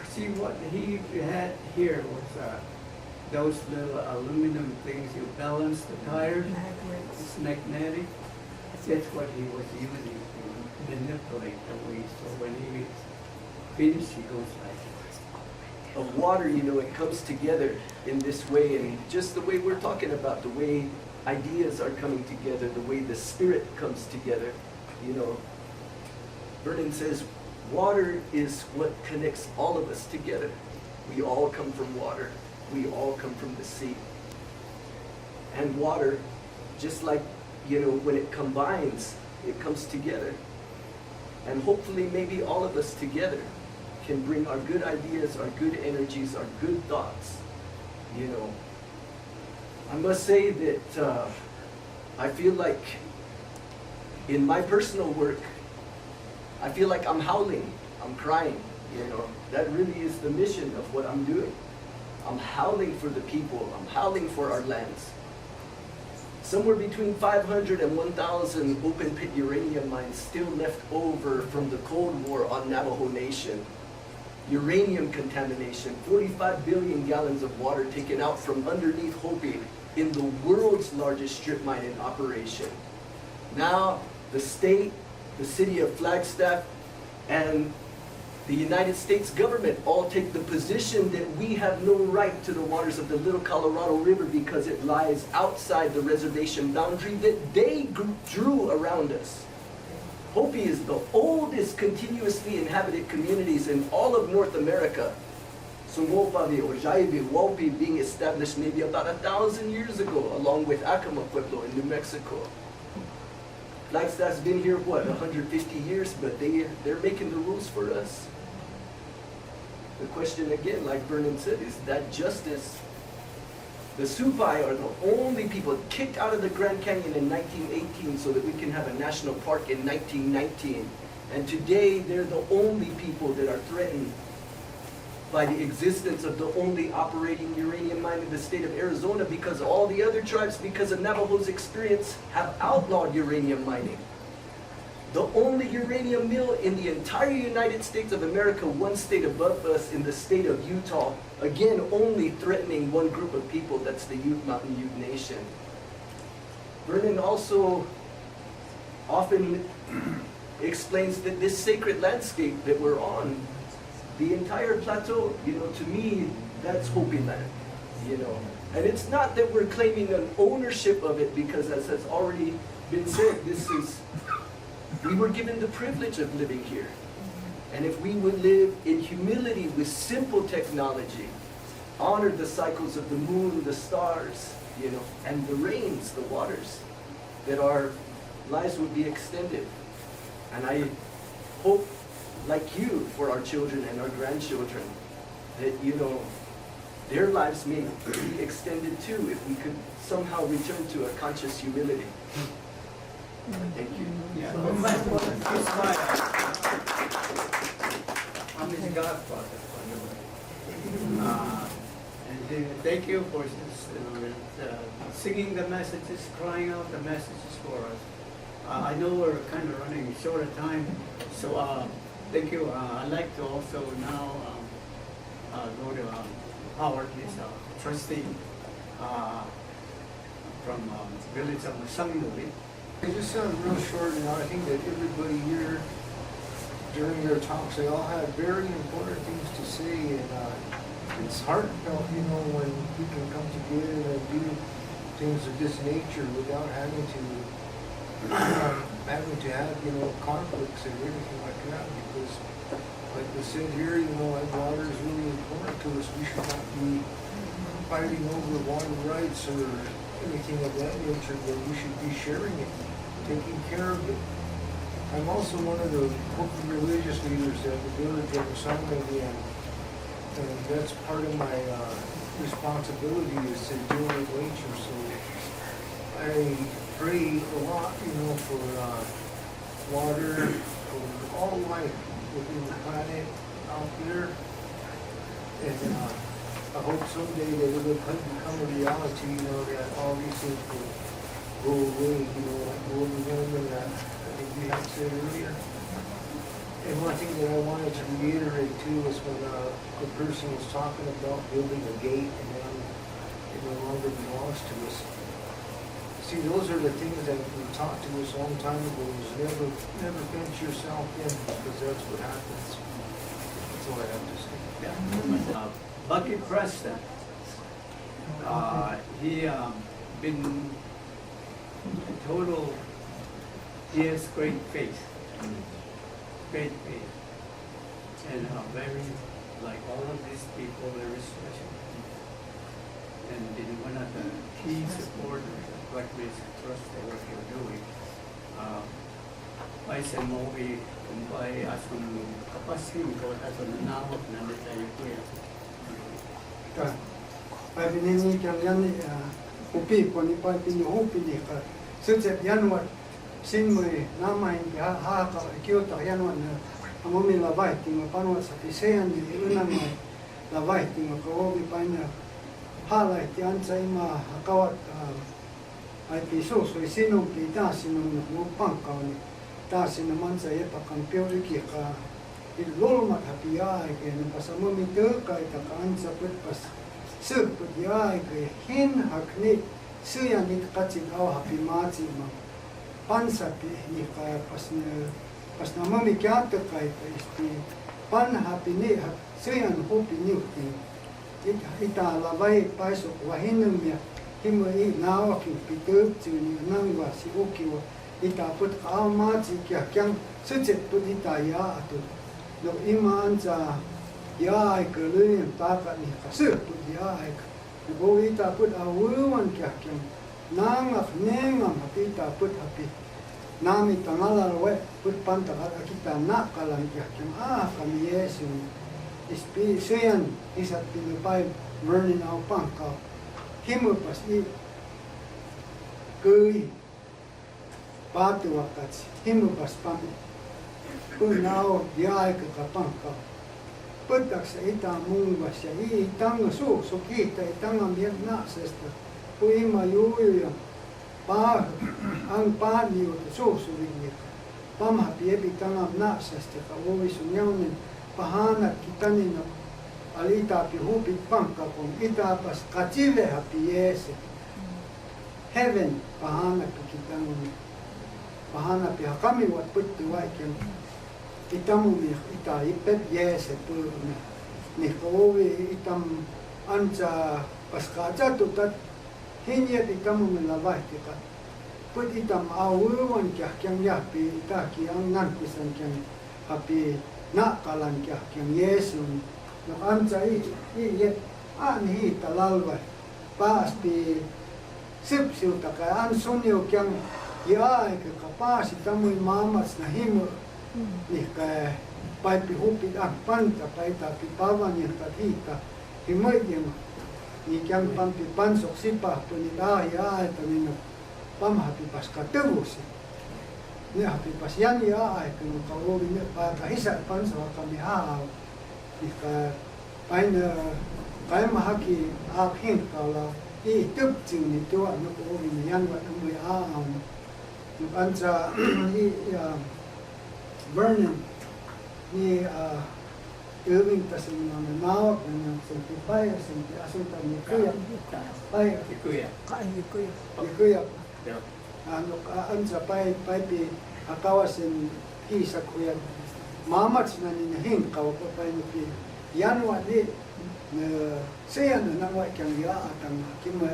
see what he had here was those little aluminum things you balance the tires. It's magnetic. That's what he was using to manipulate the way. So when he finished, he goes like this. Of water, you know, it comes together in this way, and just the way we're talking about, the way ideas are coming together, the way the spirit comes together, you know. Vernon says, water is what connects all of us together. We all come from water. We all come from the sea. And water, just like, you know, when it combines, it comes together. And hopefully maybe all of us together can bring our good ideas, our good energies, our good thoughts, you know. I must say that I feel like in my personal work, I feel like I'm howling, I'm crying, you know. That really is the mission of what I'm doing. I'm howling for the people, I'm howling for our lands. Somewhere between 500 and 1,000 open pit uranium mines still left over from the Cold War on Navajo Nation. Uranium contamination, 45 billion gallons of water taken out from underneath Hopi in the world's largest strip mine in operation. Now, the state, the city of Flagstaff, and the United States government all take the position that we have no right to the waters of the Little Colorado River because it lies outside the reservation boundary that they drew around us. Hopi is the oldest continuously inhabited communities in all of North America. Sumopavi or Jaivi, Wopi being established maybe about 1,000 years ago, along with Acoma Pueblo in New Mexico. Flagstaff's been here, what, 150 years, but they're making the rules for us. The question again, like Vernon said, is that justice? The Supai are the only people kicked out of the Grand Canyon in 1918 so that we can have a national park in 1919. And today, they're the only people that are threatened by the existence of the only operating uranium mine in the state of Arizona, because all the other tribes, because of Navajo's experience, have outlawed uranium mining. The only uranium mill in the entire United States of America, one state above us in the state of Utah, again, only threatening one group of people, that's the Ute Mountain Ute Nation. Vernon also often explains that this sacred landscape that we're on, the entire plateau, you know, to me, that's Hopi land, you know. And it's not that we're claiming an ownership of it, because as has already been said, we were given the privilege of living here. And if we would live in humility with simple technology, honor the cycles of the moon, the stars, you know, and the rains, the waters, that our lives would be extended. And I hope, like you, for our children and our grandchildren, that, you know, their lives may be extended too if we could somehow return to a conscious humility. Thank you. Yeah. I'm his godfather, by the way. And thank you for singing the messages, crying out the messages for us. I know we're kind of running short of time, so thank you. I'd like to also now go to Howard, his trustee from village of Masayesva. It just sounded real short, and I think that everybody here, during their talks, they all had very important things to say, and it's heartfelt, you know, when we can come together and do things of this nature without having to have, you know, conflicts and everything like that, because, like we said here, you know, like water is really important to us. We should not be fighting over water rights or anything of that nature, but we should be sharing it, taking care of it. I'm also one of the Hopi religious leaders at the village of Masayesva, and that's part of my responsibility is to deal with nature. So I pray a lot, you know, for water, for all life within the planet out there, and I hope someday that it will become a reality, you know, that all these things will go away, you know, like global warming that I think we have said earlier. And one thing that I wanted to reiterate too is when the person was talking about building a gate and then it no longer belongs to us. See, those are the things that were taught to us a long time ago, is never fence yourself in, because that's what happens. That's all I have to say. Bucky Preston, he been total, he has great faith, and very, like all of these people, very special. And been one of the key supporters of Black Mesa Trust for what you're doing. Paisa mo kumbay asong kapasin ko asong nanawag na tayo kuya. Pai pinini kang yan Hopi ko ni pai pini Hopi ni ka sunset yanwat sin mo namay ha ka kyoto yanwat na amomi labay tinga panwa sa pisean ni unang labay tinga ko obi pai na halay ti ansa ima hakawat ay piso so sinong kita sinong mo pangkaw ni tasin naman sa iya pakampiyori ki ka ilulmat hapiay kaya napasama mi kay takaan sa putpas sirput yay kaya hin hakni suyan ni kakatsin aw hapi matsi ma pansapi ni kaya pas na mami kya kay isti pan hapi ni suyan Hopi ni ita labay paisok wahinum ya himo i nawakin pitub tsuni nangwa si ukiwa ita put ka matsi kya kyang sucet put ita ya atu no iman sa ya ai kelun ta ka ni ka su put ya ai go ita put awuan kya kyang nangak nengam ita put hapi nami tangala we put panta ka kita nak kalan kya kyang kami Yesu ispi suyan isat pinupay Vernon au pangka himu pas i kui patu wakats himu pas pam punao diay ka kapangka putak sa ita mungwa siya itang su kita itang ambiyan na sesta puima yuyo pa ang paniyo susulig pamhapi itang am na sesta kawoy sunyawnin pahanat kita nino alita pi Hopi pangka kung ita pas kachile hapi Yesu heaven pahanat kita nino pahanap ya kami wat put tuai kem itamu mi ita ipet yes pu ni kowe itam anca paskaja tu tat hinya itamu mi lavai tika put itam awuan kya kyang ya pi ita ki ang nan kusan kyang hapi na kalan kya kyang Yesu no anca i ye ani talalwa pas pi sip siu taka an sunyo kyang ya ke kapasi tamu mamas na himo ni ka pai pi Hopi ang panta pai ta pi pawan ni tatita himo yem ni kyang pam pi pansok Sipa'apu ni ya ta ni no pam hapi pas katusi ni hapi pas yan ya ke no kawo ni pa ta hisa pansok kami ha ni ka pai na pai mahaki a Henk kala i tup chu ni to no ko ni yan wa mo ya anca Vernon ni Irving tasin na nawak na senti paya senti asunta ni kuya paya kuya ano anca pay pi akawasin isa kuya mamats na ni Henk kaw pa pay ni pi yanwa di na siya na nawa kyang ya atang kimay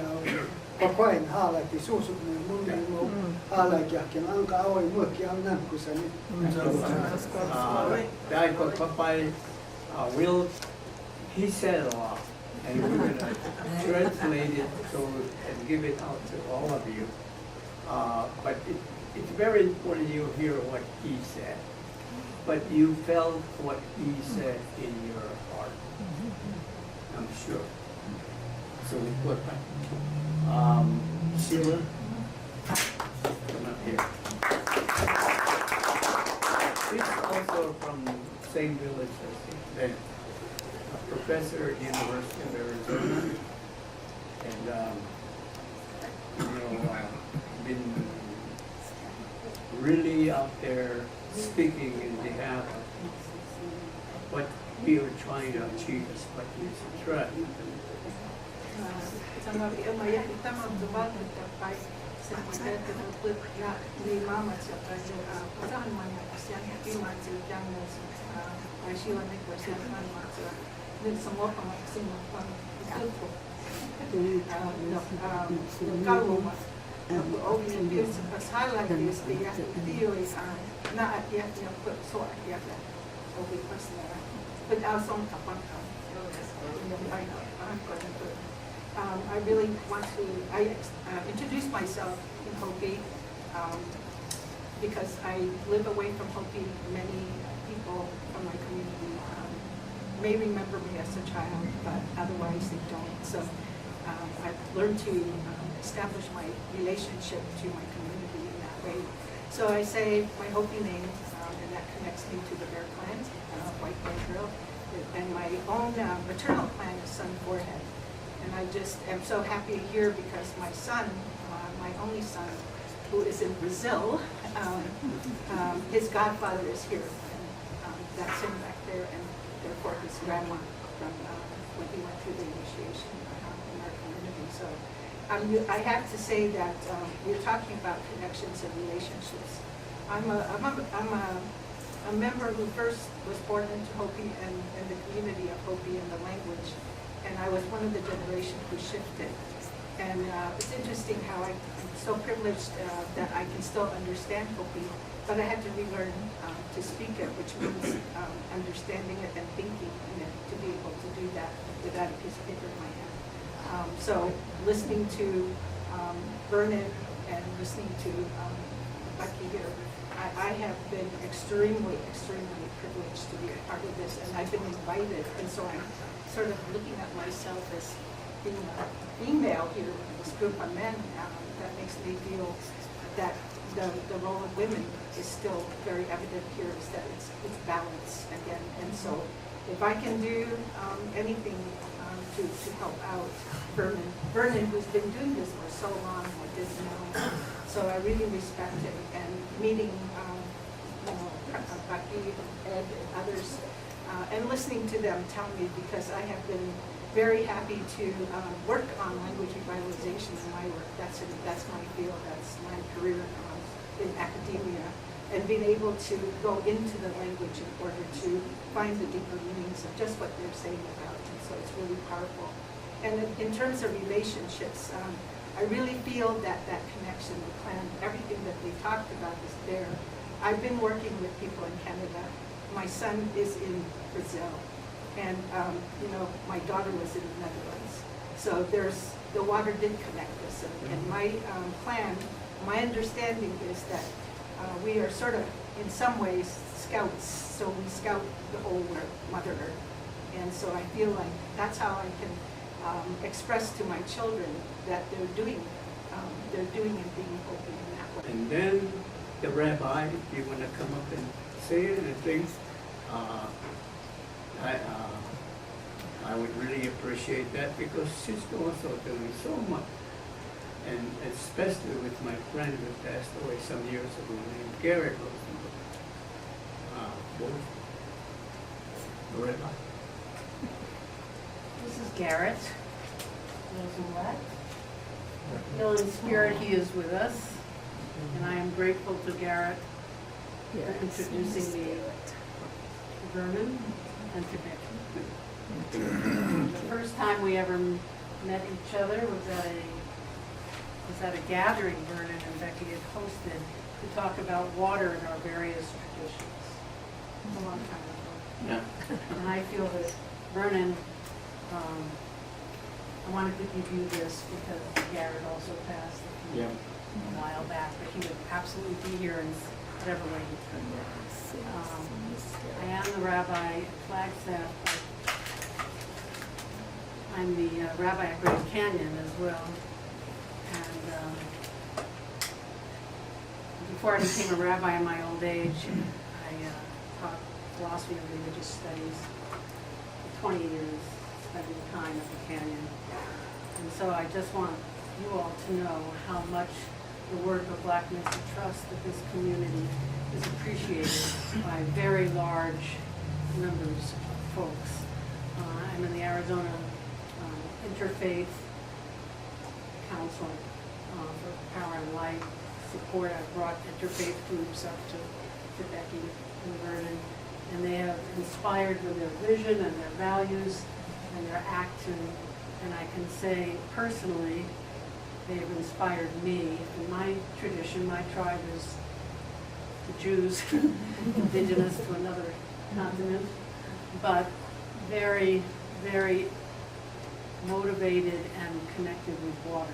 papain hala ki susuk na mundi mo hala kya kyang ang kaaway mo kyang nan kusani dahil pag papay will he said a lot and we're going to translate it so and give it out to all of you but it's very important you hear what he said but you felt what he said in your heart I'm sure so important Sheila, come up here. She's also from the same village as Ben, a professor at University of Arizona, and been really out there speaking in behalf of what we are trying to achieve as Black Mesa Trust. Sangapi amaya itama tubat tapai sekitar tertutup ya lima macam pasangan mana asian lima macam Maisha nek pasangan macam nek semua pemaksud pang itu kalau oh ini pasal lagi dia dia na atiat yang so atiat oh pasal but also kapan I really want to introduce myself in Hopi because I live away from Hopi. Many people from my community may remember me as a child, but otherwise they don't. So I've learned to establish my relationship to my community in that way. So I say my Hopi name, and that connects me to the Bear clan, White Bear Girl. And my own maternal clan is Sun Forehead. And I just am so happy here because my son, my only son, who is in Brazil, his godfather is here. And that's him back there, and therefore his grandma from when he went through the initiation in our community. So I have to say that we're talking about connections and relationships. I'm a member who first was born into Hopi and the community of Hopi and the language, and I was one of the generation who shifted. And it's interesting how I'm so privileged that I can still understand Hopi, but I had to relearn to speak it, which means understanding it and thinking it to be able to do that without a piece of paper in my hand. So listening to Vernon and listening to Becky here, I have been extremely, extremely privileged to be a part of this, and I've been invited, and so I'm sort of looking at myself as being a female here in this group of men. That makes me feel that the role of women is still very evident here, is that it's balance again. And so if I can do anything to help out Vernon, who's been doing this for so long, I didn't know. So I really respect him, and meeting Becky, Ed, and others, and listening to them tell me, because I have been very happy to work on language revitalization in my work. That's my field, that's my career in academia, and being able to go into the language in order to find the deeper meanings of just what they're saying about it. So it's really powerful. And in terms of relationships, I really feel that connection, the clan, everything that they talked about is there. I've been working with people in Canada. My son is in Brazil, and my daughter was in the Netherlands. So the water did connect us, and my clan, my understanding is that we are sort of, in some ways, scouts. So we scout the whole Mother Earth, and so I feel like that's how I can express to my children that they're doing and being open in that way. And then the rabbi, if you want to come up and say anything, I would really appreciate that, because she's also doing so much. And especially with my friend who passed away some years ago named Garrett Rosenberg. Both. The rabbi. This is Garrett. Still in spirit, he is with us, and I am grateful to Garrett for introducing me to Vernon and to Becky. The first time we ever met each other was at a gathering Vernon and Becky had hosted to talk about water in our various traditions. A long time ago. Yeah. And I feel that Vernon, I wanted to give you this because Garrett also passed a while back, but he would absolutely be here in whatever way he could. I am the rabbi at Flagstaff. I'm the rabbi at Grand Canyon as well. And before I became a rabbi in my old age, I taught philosophy and religious studies for 20 years, spending time at the canyon. And so I just want you all to know how much the work of Black Mesa Trust, that this community is appreciated by very large numbers of folks. I'm in the Arizona interfaith council for Power and Light support. I've brought interfaith groups up to Becky and Vernon, and they have inspired with their vision and their values and their action. And I can say personally, they have inspired me. In my tradition, my tribe is the Jews, indigenous to another continent, but very, very motivated and connected with water.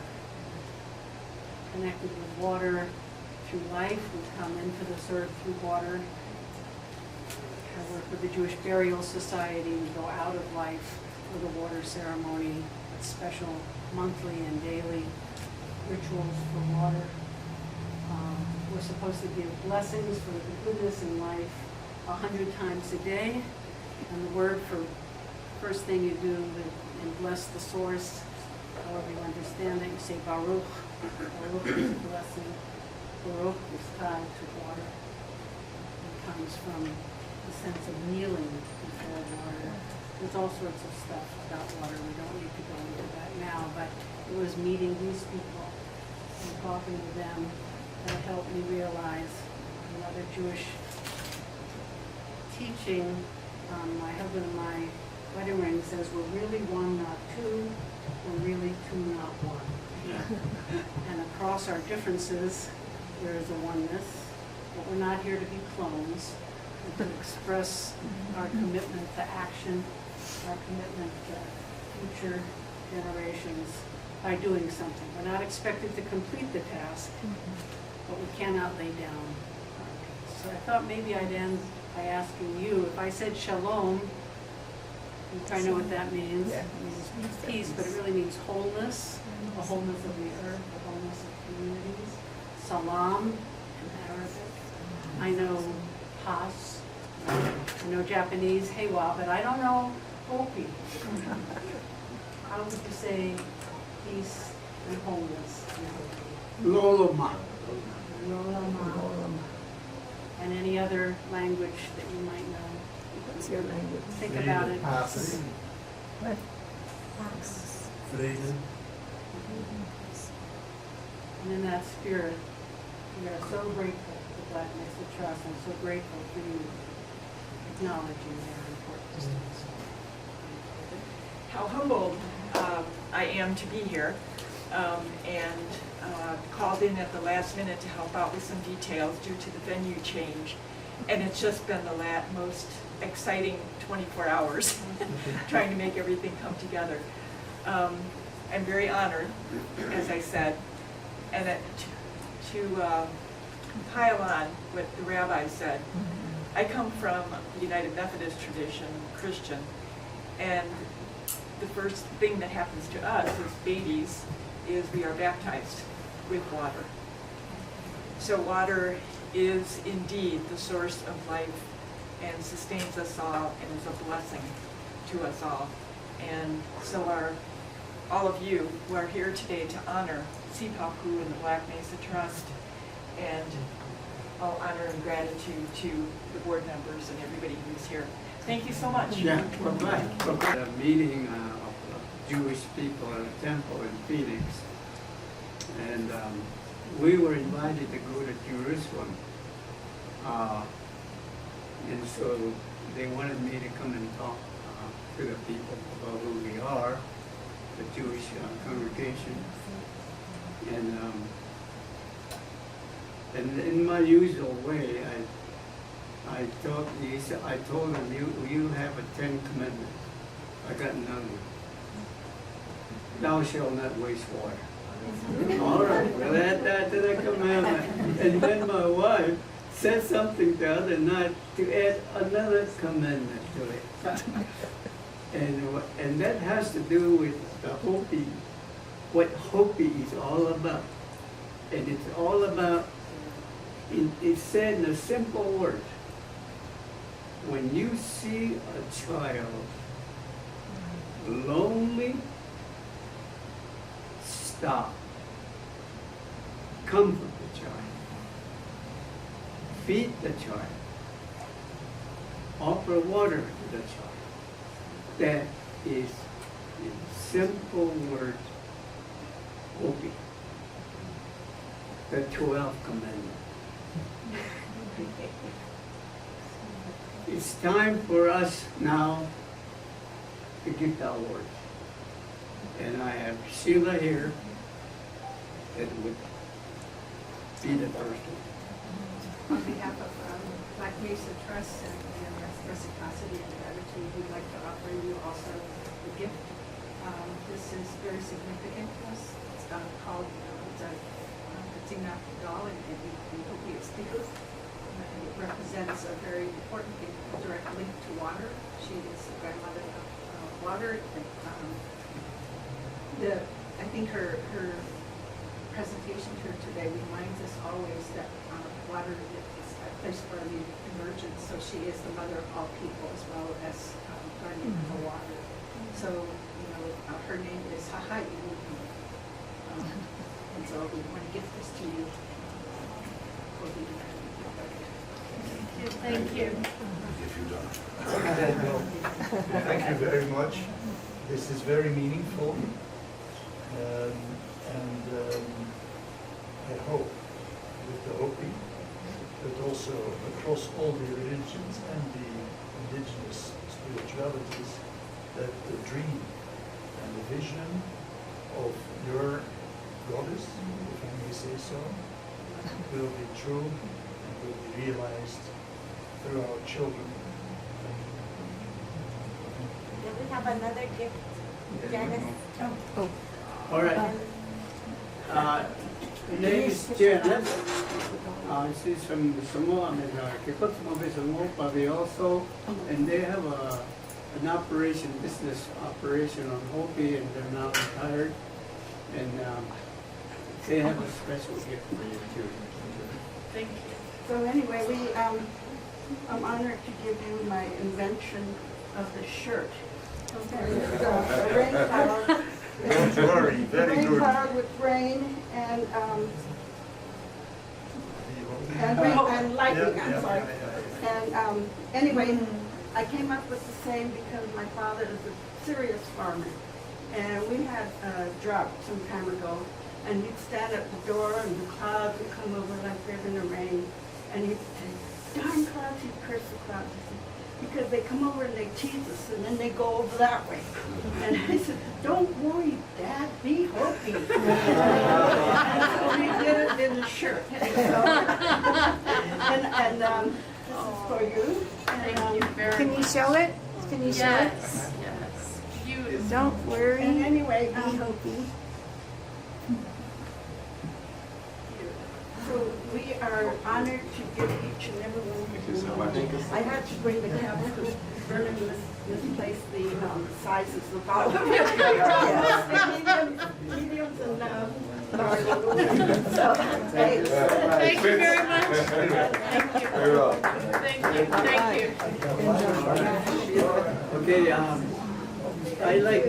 Connected with water through life. We've come into this earth through water. I work with the Jewish Burial Society. We go out of life with a water ceremony, special monthly and daily rituals for water. We're supposed to give blessings for the goodness in life 100 times a day. And the word for first thing you do and bless the source, however you understand it, you say Baruch. Baruch is a blessing. Baruch is tied to water. It comes from the sense of kneeling before water. There's all sorts of stuff about water. We don't need to go into that now, but it was meeting these people and talking to them that helped me realize another Jewish teaching. My husband and my wedding ring says we're really one, not two. We're really two, not one. And across our differences, there is a oneness, but we're not here to be clones. We're to express our commitment to action, our commitment to future generations by doing something. We're not expected to complete the task, but we cannot lay down our peace. So I thought maybe I'd end by asking you, if I said shalom, you probably know what that means. Yeah. It means peace, but it really means wholeness, the wholeness of the earth, the wholeness of communities. Salam in Arabic. I know Pas. I know Japanese, Heiwa, but I don't know Hopi. How would you say peace and wholeness in Hopi? Loloma. Lolama. And any other language that you might know? What's your language? Think about it. What? And in that spirit, we are so grateful to Black Mesa Trust and so grateful for you acknowledging their importance to us. How humbled I am to be here and called in at the last minute to help out with some details due to the venue change. And it's just been the most exciting 24 hours trying to make everything come together. I'm very honored, as I said, and to pile on what the rabbi said. I come from the United Methodist tradition, Christian, and the first thing that happens to us as babies is we are baptized with water. So water is indeed the source of life and sustains us all and is a blessing to us all. And so are all of you who are here today to honor Sipa'apu and the Black Mesa Trust, and all honor and gratitude to the board members and everybody who's here. Thank you so much. Yeah, bye-bye. A meeting of Jewish people at a temple in Phoenix, and we were invited to go to Jerusalem, and so they wanted me to come and talk to the people about who we are, the Jewish congregation, and in my usual way, I told them, you have a 10 commandments. I got none of them. Thou shalt not waste water. All right, we'll add that to the commandment. And then my wife said something the other night to add another commandment to it. And that has to do with the Hopi, what Hopi is all about. And it's all about, it's said in a simple word. When you see a child lonely, stop. Comfort the child. Feed the child. Offer water to the child. That is simple word, Hopi. The 12th commandment. It's time for us now to give the award. And I have Sheila here that would be the first one. On behalf of Black Mesa Trust and reciprocity and gratitude, we'd like to offer you also a gift. This is very significant to us. It's called it's a Katina doll in Hopi it's Tikus. It represents a very important thing, direct link to water. She is the grandmother of water. And, I think her presentation here today reminds us always that water is a place for emergence. So she is the mother of all people as well as guardian of the water. So, you know, her name is Schaik. And so we want to gift this to you. Thank you. Thank you very much. This is very meaningful. I hope with the Hopi, but also across all the religions and the indigenous spiritualities, that the dream and the vision of your goddess, if I may say so, will be true and will be realized through our children. Then we have another gift. Janice. Oh. All right. Her name is Janet. She's from Samoa, Samoa, but they also, and they have an operation, business operation on Hopi, and they're now retired. And they have a special gift for you too. Thank you. So anyway, I'm honored to give you my invention of the shirt. Okay. It's a rain cloud. Don't worry, very Rain good. cloud with rain and lightning, I'm sorry. And anyway, I came up with the same because my father is a serious farmer. And we had a drought some time ago, and he'd stand at the door and the clouds would come over like they're gonna rain. And he'd say, darn clouds, he'd curse the clouds. Because they come over and they tease us, and then they go over that way. And I said, don't worry, Dad, be Hopi. And so we did it in the shirt. And this is for you. Thank you very much. Can you show it? Can you show it? Yes, yes. Beautiful. Don't worry. And anyway, be Hopi. so we are honored to give each and every one of you. I had to bring the caps because Vernon misplaced the sizes of all of them. Mediums and large. So, Thank you very much. Thank you. Very well. Thank you. Thank you. Okay, I like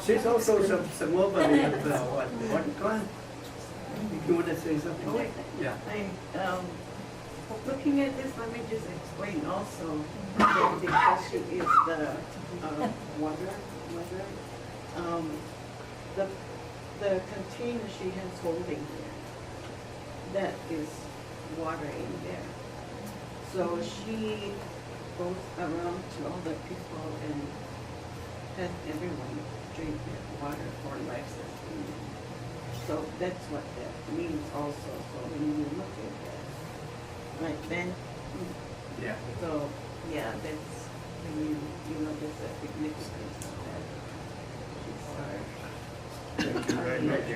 she's also some Samoa, but we have what clan? You want to say something? Yeah. Looking at this, let me just explain also that because she is the water, the container she has holding there, that is water in there. So she goes around to all the people and has everyone drink that water for life sustaining. So that's what that means also. So when you look at that, like then, Yeah. so yeah, that's when you know there's a significance of that. Thank you very much.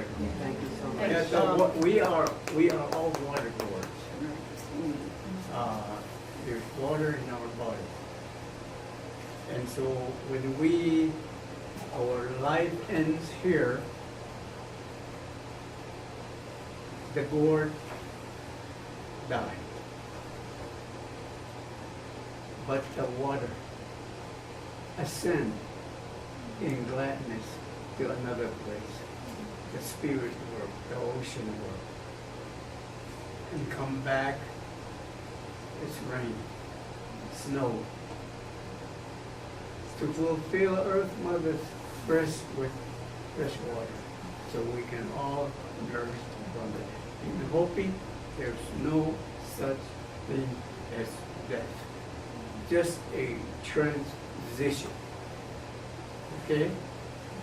Thank you so much. Yeah, so we are all water goers. There's water in our body. And so when our life ends here, the gourd die. But the water ascend in gladness to another place, the spirit world, the ocean world, and come back. It's rain, snow, to fulfill Earth Mother's breast with fresh water, so we can all nourish from it. In Hopi, there's no such thing as that. Just a transition. Okay?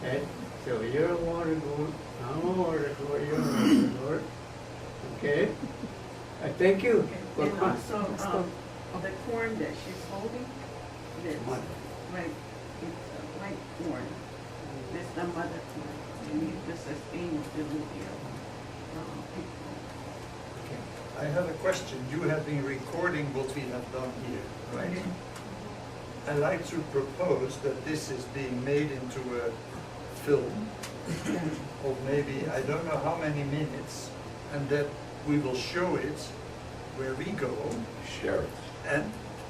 And so your water goes, our water goes, your water goes. Okay? I thank you. And also, the corn that she's holding, that's Mother. right, it's white corn. That's the mother corn. And it's the sustainability of people. I have a question. You have been recording what we have done here, right? I'd like to propose that this is being made into a film of maybe, I don't know how many minutes, and that we will show it where we go. Share it.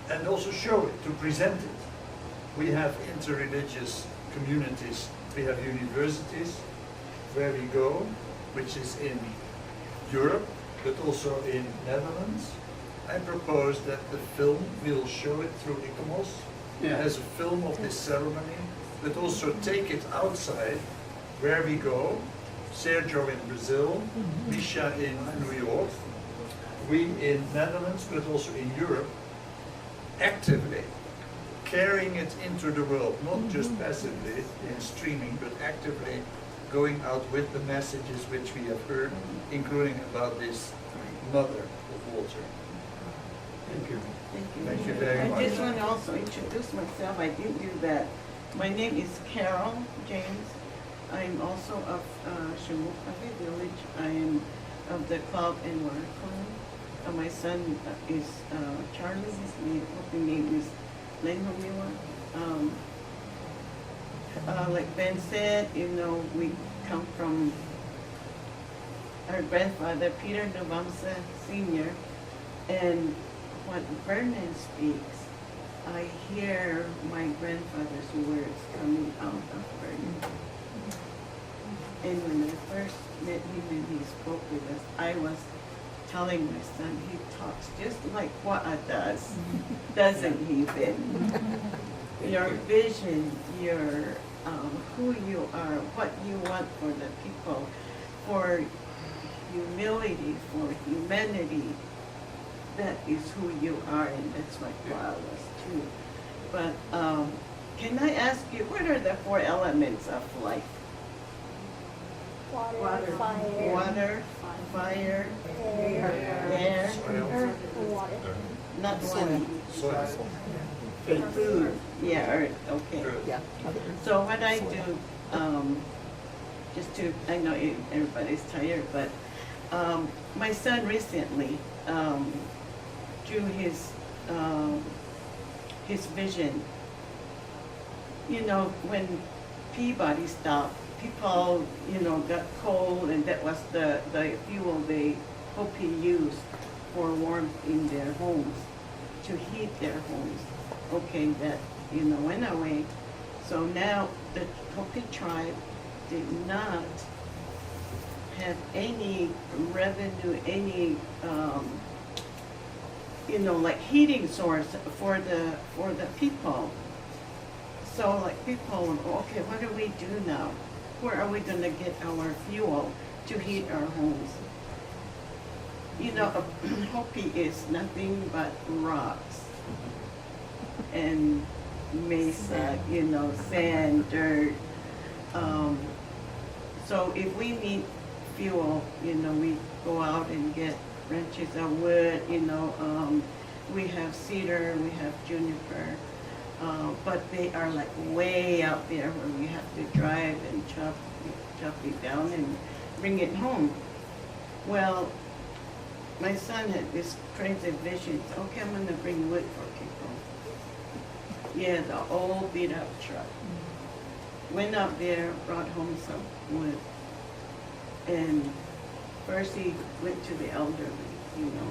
And also show it, to present it. We have interreligious communities, we have universities where we go, which is in Europe, but also in Netherlands. I propose that the film, we'll show it through ICOMOS, as a film of this ceremony, but also take it outside where we go. Sérgio in Brazil, Meisha in New York, we in Netherlands, but also in Europe, actively carrying it into the world, not just passively in streaming, but actively going out with the messages which we have heard, including about this mother of water. Thank you. Thank you very much. I just want to also introduce myself. I didn't do that. My name is Carol James. I'm also of Sipa'apu village. I am of the club in Water Club. My son is Charlie. His name is Lenhomiwa. Like Ben said, you know, we come from our grandfather, Peter Novamsa Sr., and when Vernon speaks, I hear my grandfather's words coming out of Vernon. And when I first met him and he spoke with us, I was telling my son, he talks just like Wa'a does, doesn't he, Ben? Your vision, your who you are, what you want for the people, for humility, for humanity, that is who you are, and that's what Wa'a was too. But can I ask you, what are the 4 elements of life? Water, fire, Water, fire, air, earth, and water. not one. Soil. Food, yeah, earth, okay. Yeah. So what I do, just to, I know everybody's tired, but my son recently drew his vision. You know, when Peabody stopped, people, you know, got cold, and that was the fuel they Hopi used for warmth in their homes, to heat their homes. Okay, that, you know, went away. So now the Hopi tribe did not have any revenue, any, you know, like heating source for the people. So like people, okay, what do we do now? Where are we gonna get our fuel to heat our homes? You know, Hopi is nothing but rocks and mesa, you know, sand, dirt. So if we need fuel, you know, we go out and get branches of wood, you know, we have cedar, we have juniper, but they are like way out there where we have to drive and chop it down and bring it home. Well, my son had this crazy vision. Okay, I'm gonna bring wood for people. Yeah, the old beat up truck. Went up there, brought home some wood. And first he went to the elderly, you know.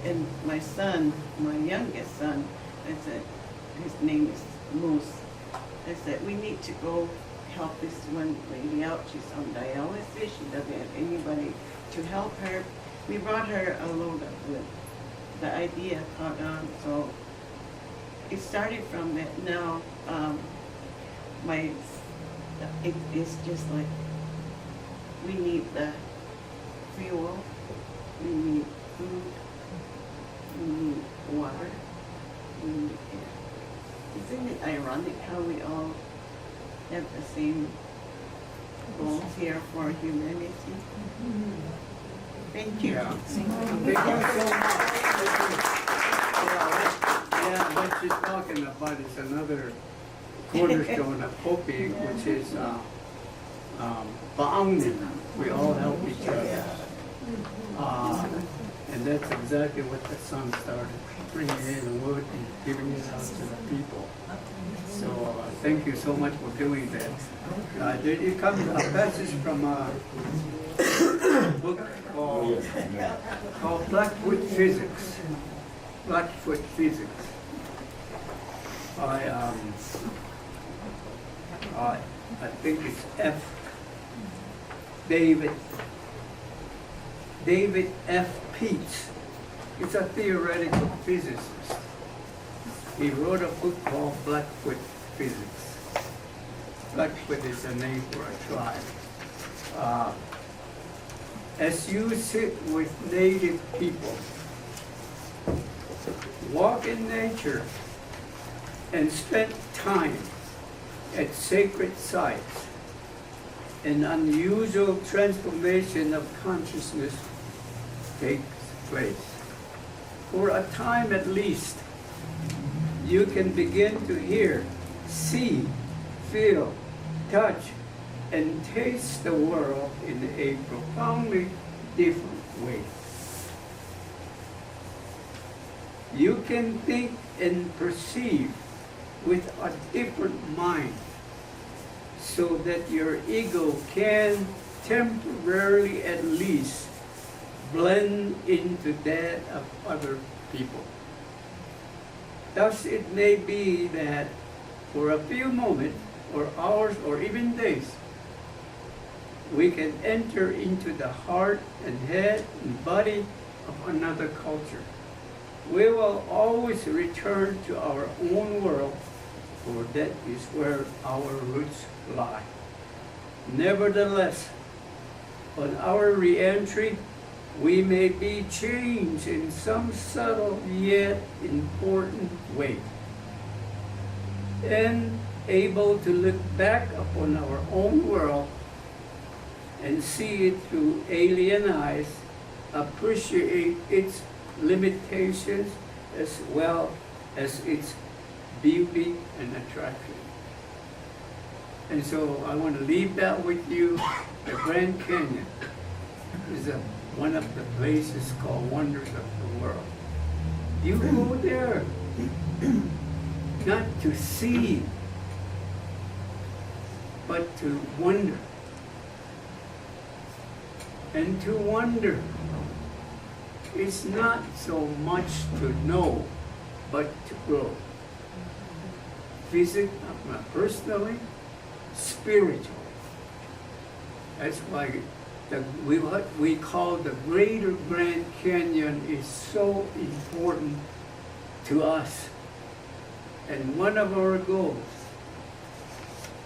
And my son, my youngest son, I said, his name is Moose. I said, we need to go help this one lady out. She's on dialysis. She doesn't have anybody to help her. We brought her a load of wood. The idea caught on, so it started from that. Now, it's just like we need the fuel, we need food, we need water, we need air. Isn't it ironic how we all have the same goals here for humanity? Thank you. Yeah. Thank you so much. Yeah, what she's talking about is another cornerstone of Hopi, which is Pa'angnin. We all help each other. And that's exactly what the son started, bringing in wood and giving it out to the people. So thank you so much for doing that. It comes a passage from a book called Blackfoot Physics. Blackfoot Physics. I think it's David F. Peets. He's a theoretical physicist. He wrote a book called Blackfoot Physics. Blackfoot is a name for a tribe. As you sit with native people, walk in nature, and spend time at sacred sites, an unusual transformation of consciousness takes place. For a time at least, you can begin to hear, see, feel, touch, and taste the world in a profoundly different way. You can think and perceive with a different mind, so that your ego can temporarily at least blend into that of other people. Thus it may be that for a few moments, or hours, or even days, we can enter into the heart and head and body of another culture. We will always return to our own world, for that is where our roots lie. Nevertheless, on our re-entry, we may be changed in some subtle yet important way, and able to look back upon our own world and see it through alien eyes, appreciate its limitations as well as its beauty and attraction. And so I want to leave that with you. The Grand Canyon is one of the places called Wonders of the World. You go there not to see, but to wonder. And to wonder is not so much to know, but to grow. Personally, spiritually. That's why what we call the Greater Grand Canyon is so important to us. And one of our goals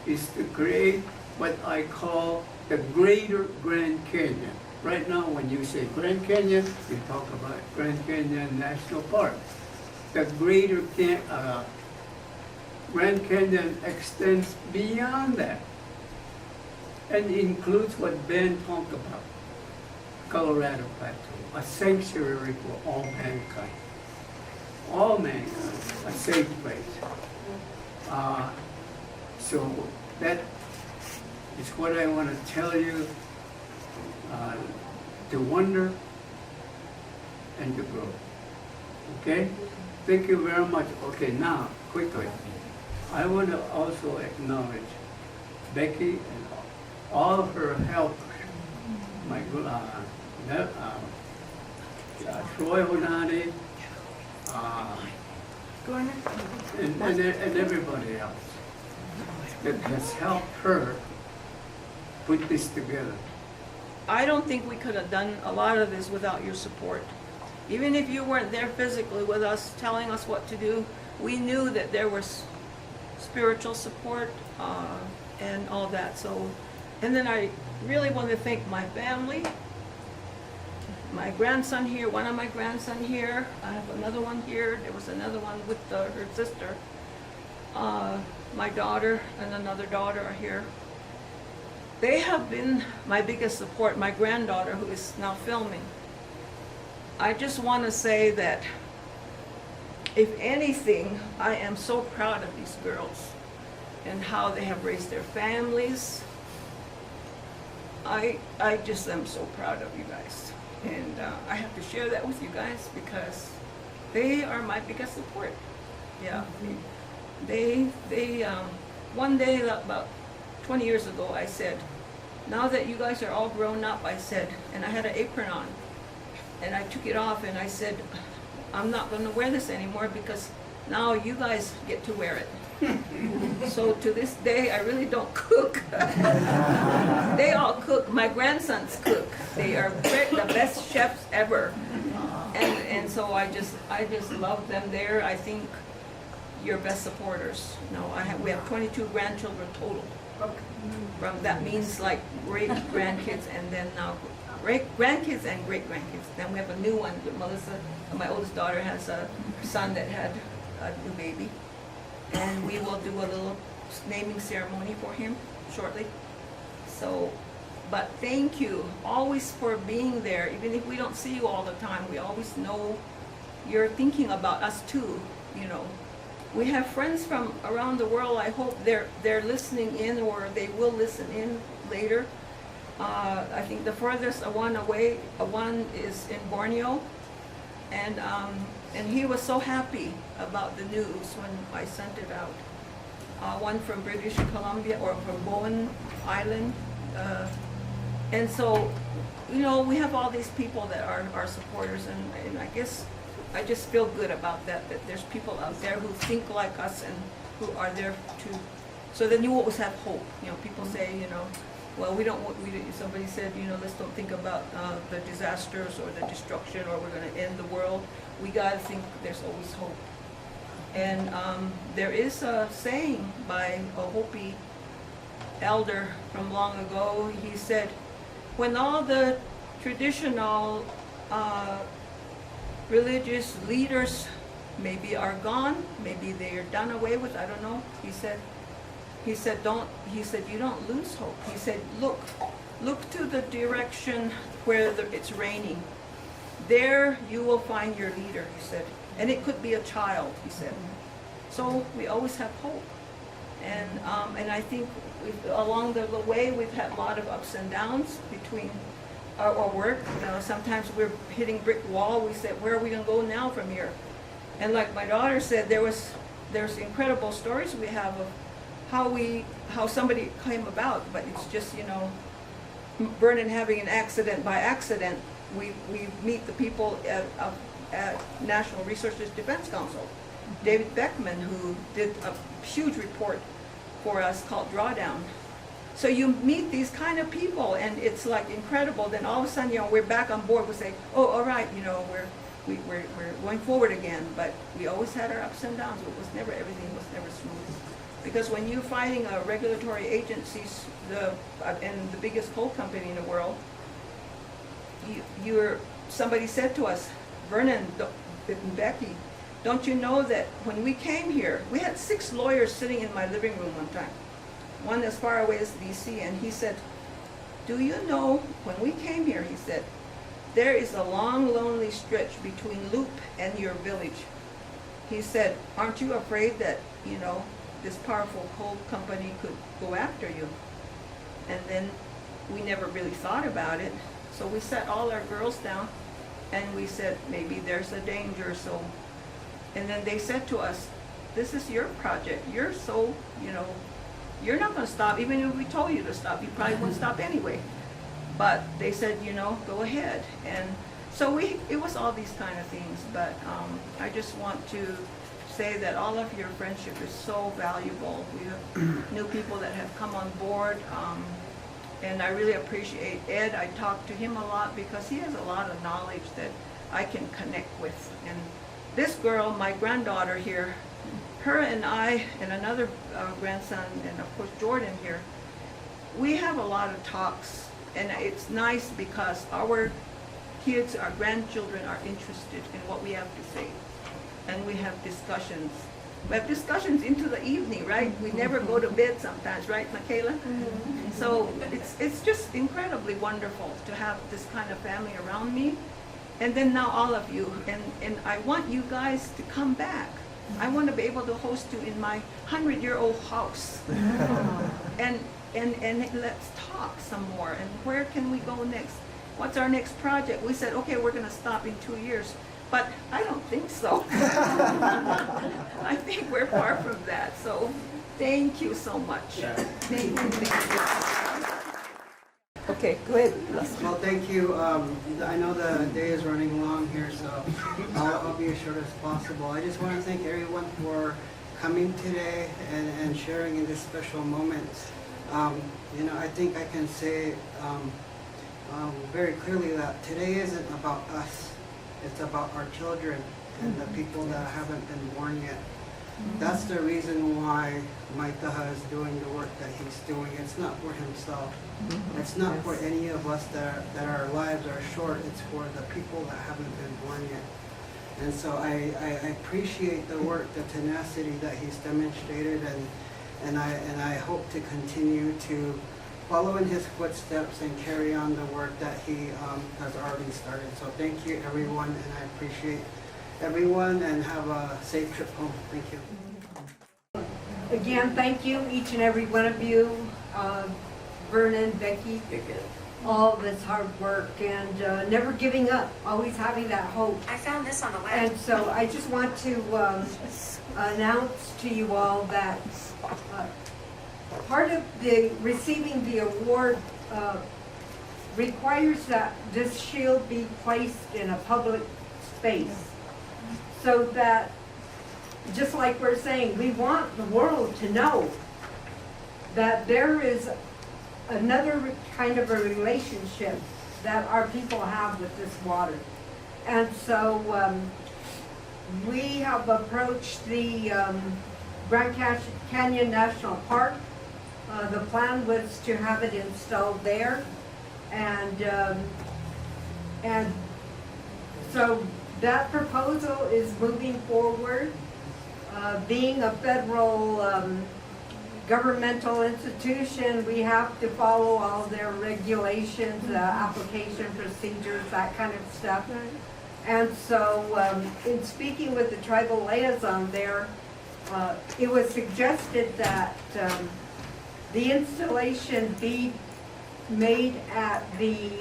is to create what I call the Greater Grand Canyon. Right now, when you say Grand Canyon, you talk about Grand Canyon National Park. The Greater Grand Canyon extends beyond that and includes what Ben talked about, Colorado Plateau, a sanctuary for all mankind. All mankind, a safe place. So that is what I want to tell you, to wonder and to grow. Okay? Thank you very much. Okay, now, quickly, I want to also acknowledge Becky and all of her helpers, my Troy Honani, and everybody else that has helped her put this together. I don't think we could have done a lot of this without your support. Even if you weren't there physically with us, telling us what to do, we knew that there was spiritual support, and all that. So, and then I really want to thank my family, my grandson here, one of my grandson here. I have another one here. There was another one with her sister. My daughter and another daughter are here. They have been my biggest support. My granddaughter, who is now filming. I just want to say that, if anything, I am so proud of these girls and how they have raised their families. I just am so proud of you guys. And I have to share that with you guys because they are my biggest support. Yeah. They one day about 20 years ago, I said, now that you guys are all grown up, I said, and I had an apron on, and I took it off and I said, I'm not going to wear this anymore because now you guys get to wear it. So to this day, I really don't cook. They all cook. My grandsons cook. They are the best chefs ever. And so I just love them there. I think you're best supporters. You know, we have 22 grandchildren total. From that means like great grandkids and then now great grandkids and great grandkids. Then we have a new one. Melissa, my oldest daughter, has a son that had a new baby. And we will do a little naming ceremony for him shortly. So, but thank you always for being there. Even if we don't see you all the time, we always know you're thinking about us too, you know. We have friends from around the world. I hope they're listening in, or they will listen in later. I think the furthest one away, one is in Borneo, and he was so happy about the news when I sent it out. One from British Columbia, or from Bowen Island, and so, you know, we have all these people that are our supporters, and I guess I just feel good about that there's people out there who think like us and who are there to, so then you always have hope. You know, people say, you know, well, somebody said, you know, let's don't think about the disasters or the destruction, or we're going to end the world. We got to think there's always hope. And there is a saying by a Hopi elder from long ago. He said, when all the traditional religious leaders maybe are gone, maybe they are done away with, I don't know. He said you don't lose hope. He said, look to the direction where it's raining. There you will find your leader, he said. And it could be a child, he said. So we always have hope. And I think along the way we've had a lot of ups and downs between our work. You know, sometimes we're hitting brick wall. We said, where are we going to go now from here? And like my daughter said, there's incredible stories we have of how somebody came about, but it's just, you know, Vernon having an accident by accident. We meet the people at National Researchers Defense Council, David Beckman, who did a huge report for us called Drawdown. So you meet these kind of people, and it's like incredible. Then all of a sudden, you know, we're back on board. We say, oh, all right, you know, we're going forward again. But we always had our ups and downs. Everything was never smooth. Because when you're fighting a regulatory agencies, and the biggest coal company in the world, somebody said to us, Vernon and Becky, don't you know that when we came here, we had 6 lawyers sitting in my living room one time. One as far away as DC, and he said, do you know, when we came here, he said, there is a long, lonely stretch between Loop and your village. He said, aren't you afraid that, you know, this powerful coal company could go after you? And then we never really thought about it. So we sat all our girls down, and we said, maybe there's a danger, so. And then they said to us, this is your project. You're so, you know, you're not going to stop. Even if we told you to stop, you probably wouldn't stop anyway. But they said, you know, go ahead. And so it was all these kind of things. But I just want to say that all of your friendship is so valuable. We have new people that have come on board. And I really appreciate Ed. I talk to him a lot because he has a lot of knowledge that I can connect with. And this girl, my granddaughter here, her and I and another grandson, and of course Jordan here, we have a lot of talks, and it's nice because our kids, our grandchildren are interested in what we have to say, and we have discussions. We have discussions into the evening, right? We never go to bed sometimes, right, Michaela? Mm-hmm. So it's just incredibly wonderful to have this kind of family around me. And then now all of you, and I want you guys to come back. I want to be able to host you in my 100-year-old house. and let's talk some more. And where can we go next? What's our next project? We said, okay, we're going to stop in 2 years. But I don't think so. I think we're far from that. So thank you so much. Thank you. Okay, go ahead. Well, thank you. I know the day is running long here, so I'll be as short as possible. I just want to thank everyone for coming today and sharing in this special moment. You know, I think I can say very clearly that today isn't about us. It's about our children and the people that haven't been born yet. That's the reason why Maitaha is doing the work that he's doing. It's not for himself. It's not for any of us that our lives are short. It's for the people that haven't been born yet. And so I appreciate the work, the tenacity that he's demonstrated, and I hope to continue to follow in his footsteps and carry on the work that he has already started. So thank you, everyone, and I appreciate everyone, and have a safe trip home. Thank you. Again, thank you, each and every one of you, Vernon, Becky, all this hard work, and never giving up, always having that hope. I found this on the web. And so I just want to announce to you all that part of the receiving the award requires that this shield be placed in a public space, so that, just like we're saying, we want the world to know that there is another kind of a relationship that our people have with this water. And so we have approached the Grand Canyon National Park. The plan was to have it installed there, and so that proposal is moving forward. Being a federal governmental institution, we have to follow all their regulations, application procedures, that kind of stuff. And so in speaking with the tribal liaison there, it was suggested that the installation be made at the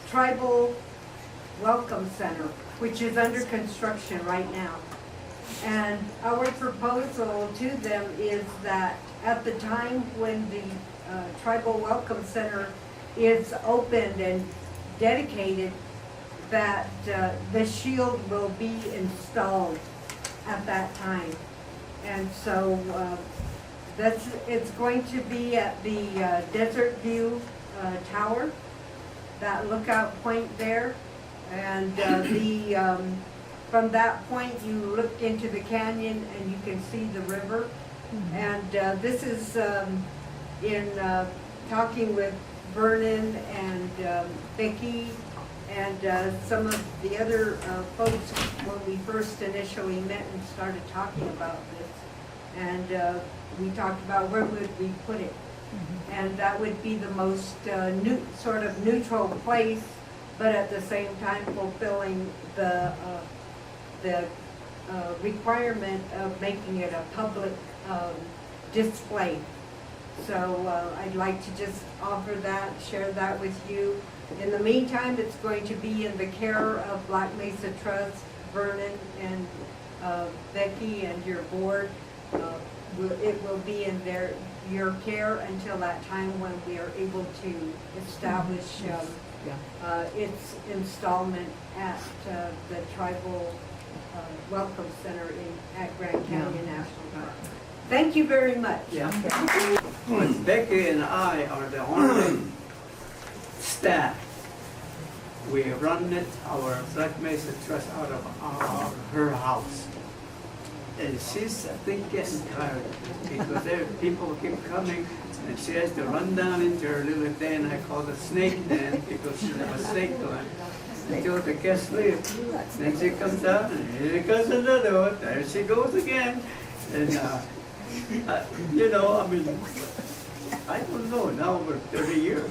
Tribal Welcome Center, which is under construction right now. And our proposal to them is that at the time when the Tribal Welcome Center is opened and dedicated, that the shield will be installed at that time. And so it's going to be at the Desert View Tower, that lookout point there. And from that point you look into the canyon and you can see the river. And this is in talking with Vernon and Becky and some of the other folks when we first initially met and started talking about this. And we talked about where would we put it. And that would be the most sort of neutral place, but at the same time fulfilling the requirement of making it a public display. So I'd like to just offer that, share that with you. In the meantime, it's going to be in the care of Black Mesa Trust, Vernon and Becky and your board. It will be in your care until that time when we are able to establish its installment at the Tribal Welcome Center at Grand Canyon National Park. Thank you very much. Becky and I are the only staff. We run it, our Black Mesa Trust, out of her house. And she's, I think, getting tired because there people keep coming and she has to run down into her little den. I call it snake den because she has a snake line until the guests leave. Then she comes out and here comes another one. There she goes again. And, you know, I mean, I don't know, now over 30 years.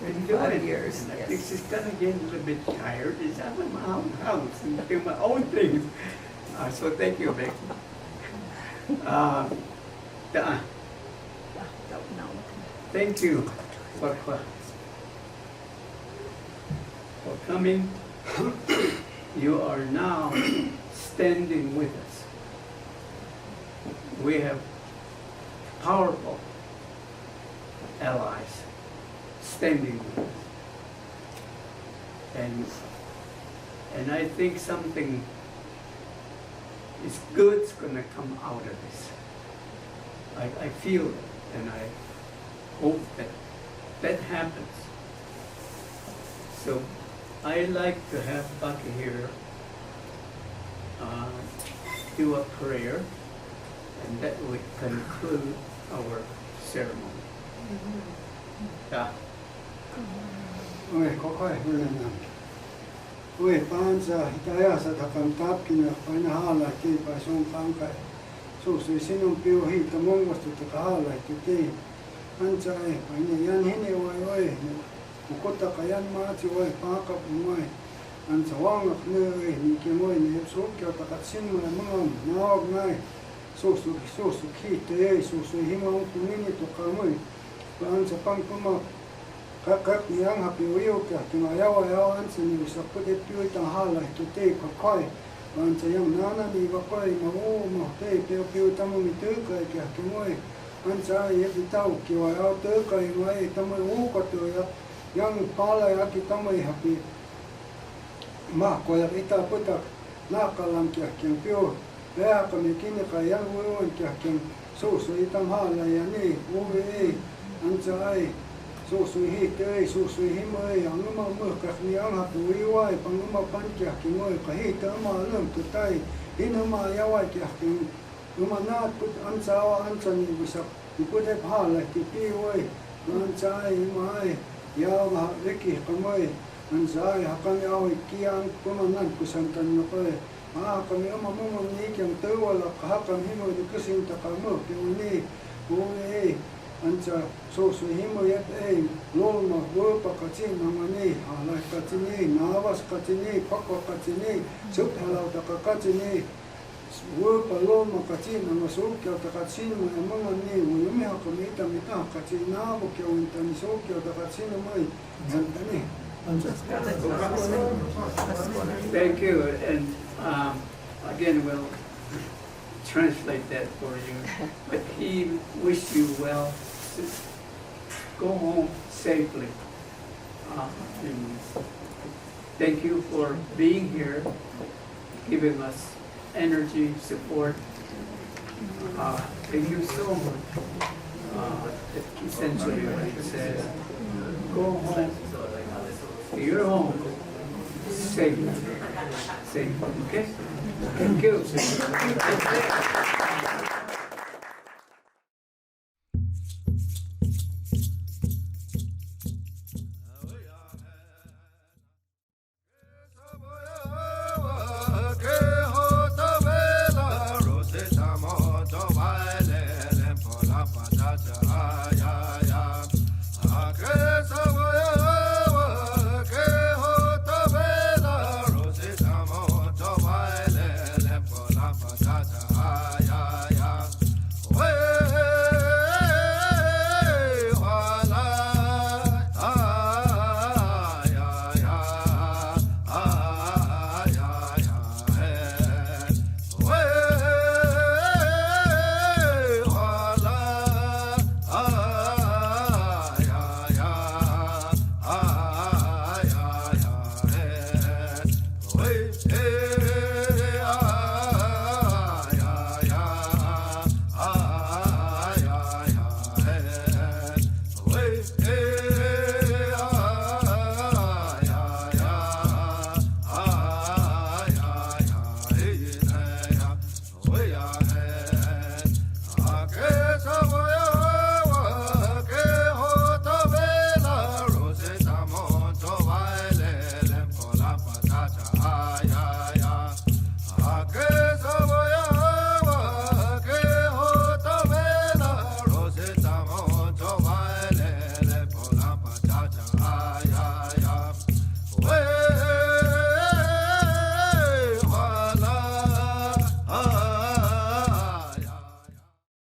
Been doing 35 it. years, And I yes. think she's kind of getting a little bit tired. Is I'm in my own house and do my own things. So thank you, Becky. Thank you for coming. You are now standing with us. We have powerful allies standing with us. And I think something is good's gonna come out of this. I feel it, and I hope that that happens. So I like to have Becky here do a prayer, and that would conclude our ceremony. Yeah. Oi, kokai hulena. Oi, pansa hitaya sa takam tapkina paina hala ki pa song pangkai. So sinong piu hi tamong wastu takahala kiti. Ansa e paina yan hini oi. Mukota kayan maati oi paka pumai. Ansa wanga kne ni kemoi ne so kya takatsin mo mangam naog nai. So ki te so himang kunini to kamoi. Ansa pang puma các niang happy wheel ka tunga yawa an sa ni sa put it pu ta hala to te ka kai an sa yang nana ni ba kai ma o ma te pu ta mo mi te ka ka tu moi an sa ye ti tau ki wa au te ka i mai ta mo o ka tu ya yang pala ya ki ta mo happy ma ko ya ita puta na ka lam ki ki pu ya ka mi ki ni ka yang wo ki so ita hala ya ni o e an sa ai so hi te so hi mai ang ma ka ni ang ha pu i wai pang ma pan kya ki moi ka hi ta ma lum tu tai in ma ya wai kya ki ma na put an sa ni bu sa ni pu te pha la ki pi wai an sa i mai ya ma le ki ka mai an sa ya ka ni au ki ang pu ma nan ku san tan no ko ka mi ma mo ni kyang te wala ka ka hi mo ni ku sin ta ka mo ki ni o e ancha so himo yet e lolma gopa kachin namani hala kachini navas kachini pakwa kachini sup halau ta kachini gopa lolma kachin nama so kya ta kachin mo amani mo yumi ha komita mita kachin navo kya untani so kya ta kachin mai zantani. Thank you, and again we'll translate that for you. But he wished you well. Go home safely. And thank you for being here, giving us energy, support. Thank you so much. Essentially what he says, go home to your home safely. Okay? Thank you.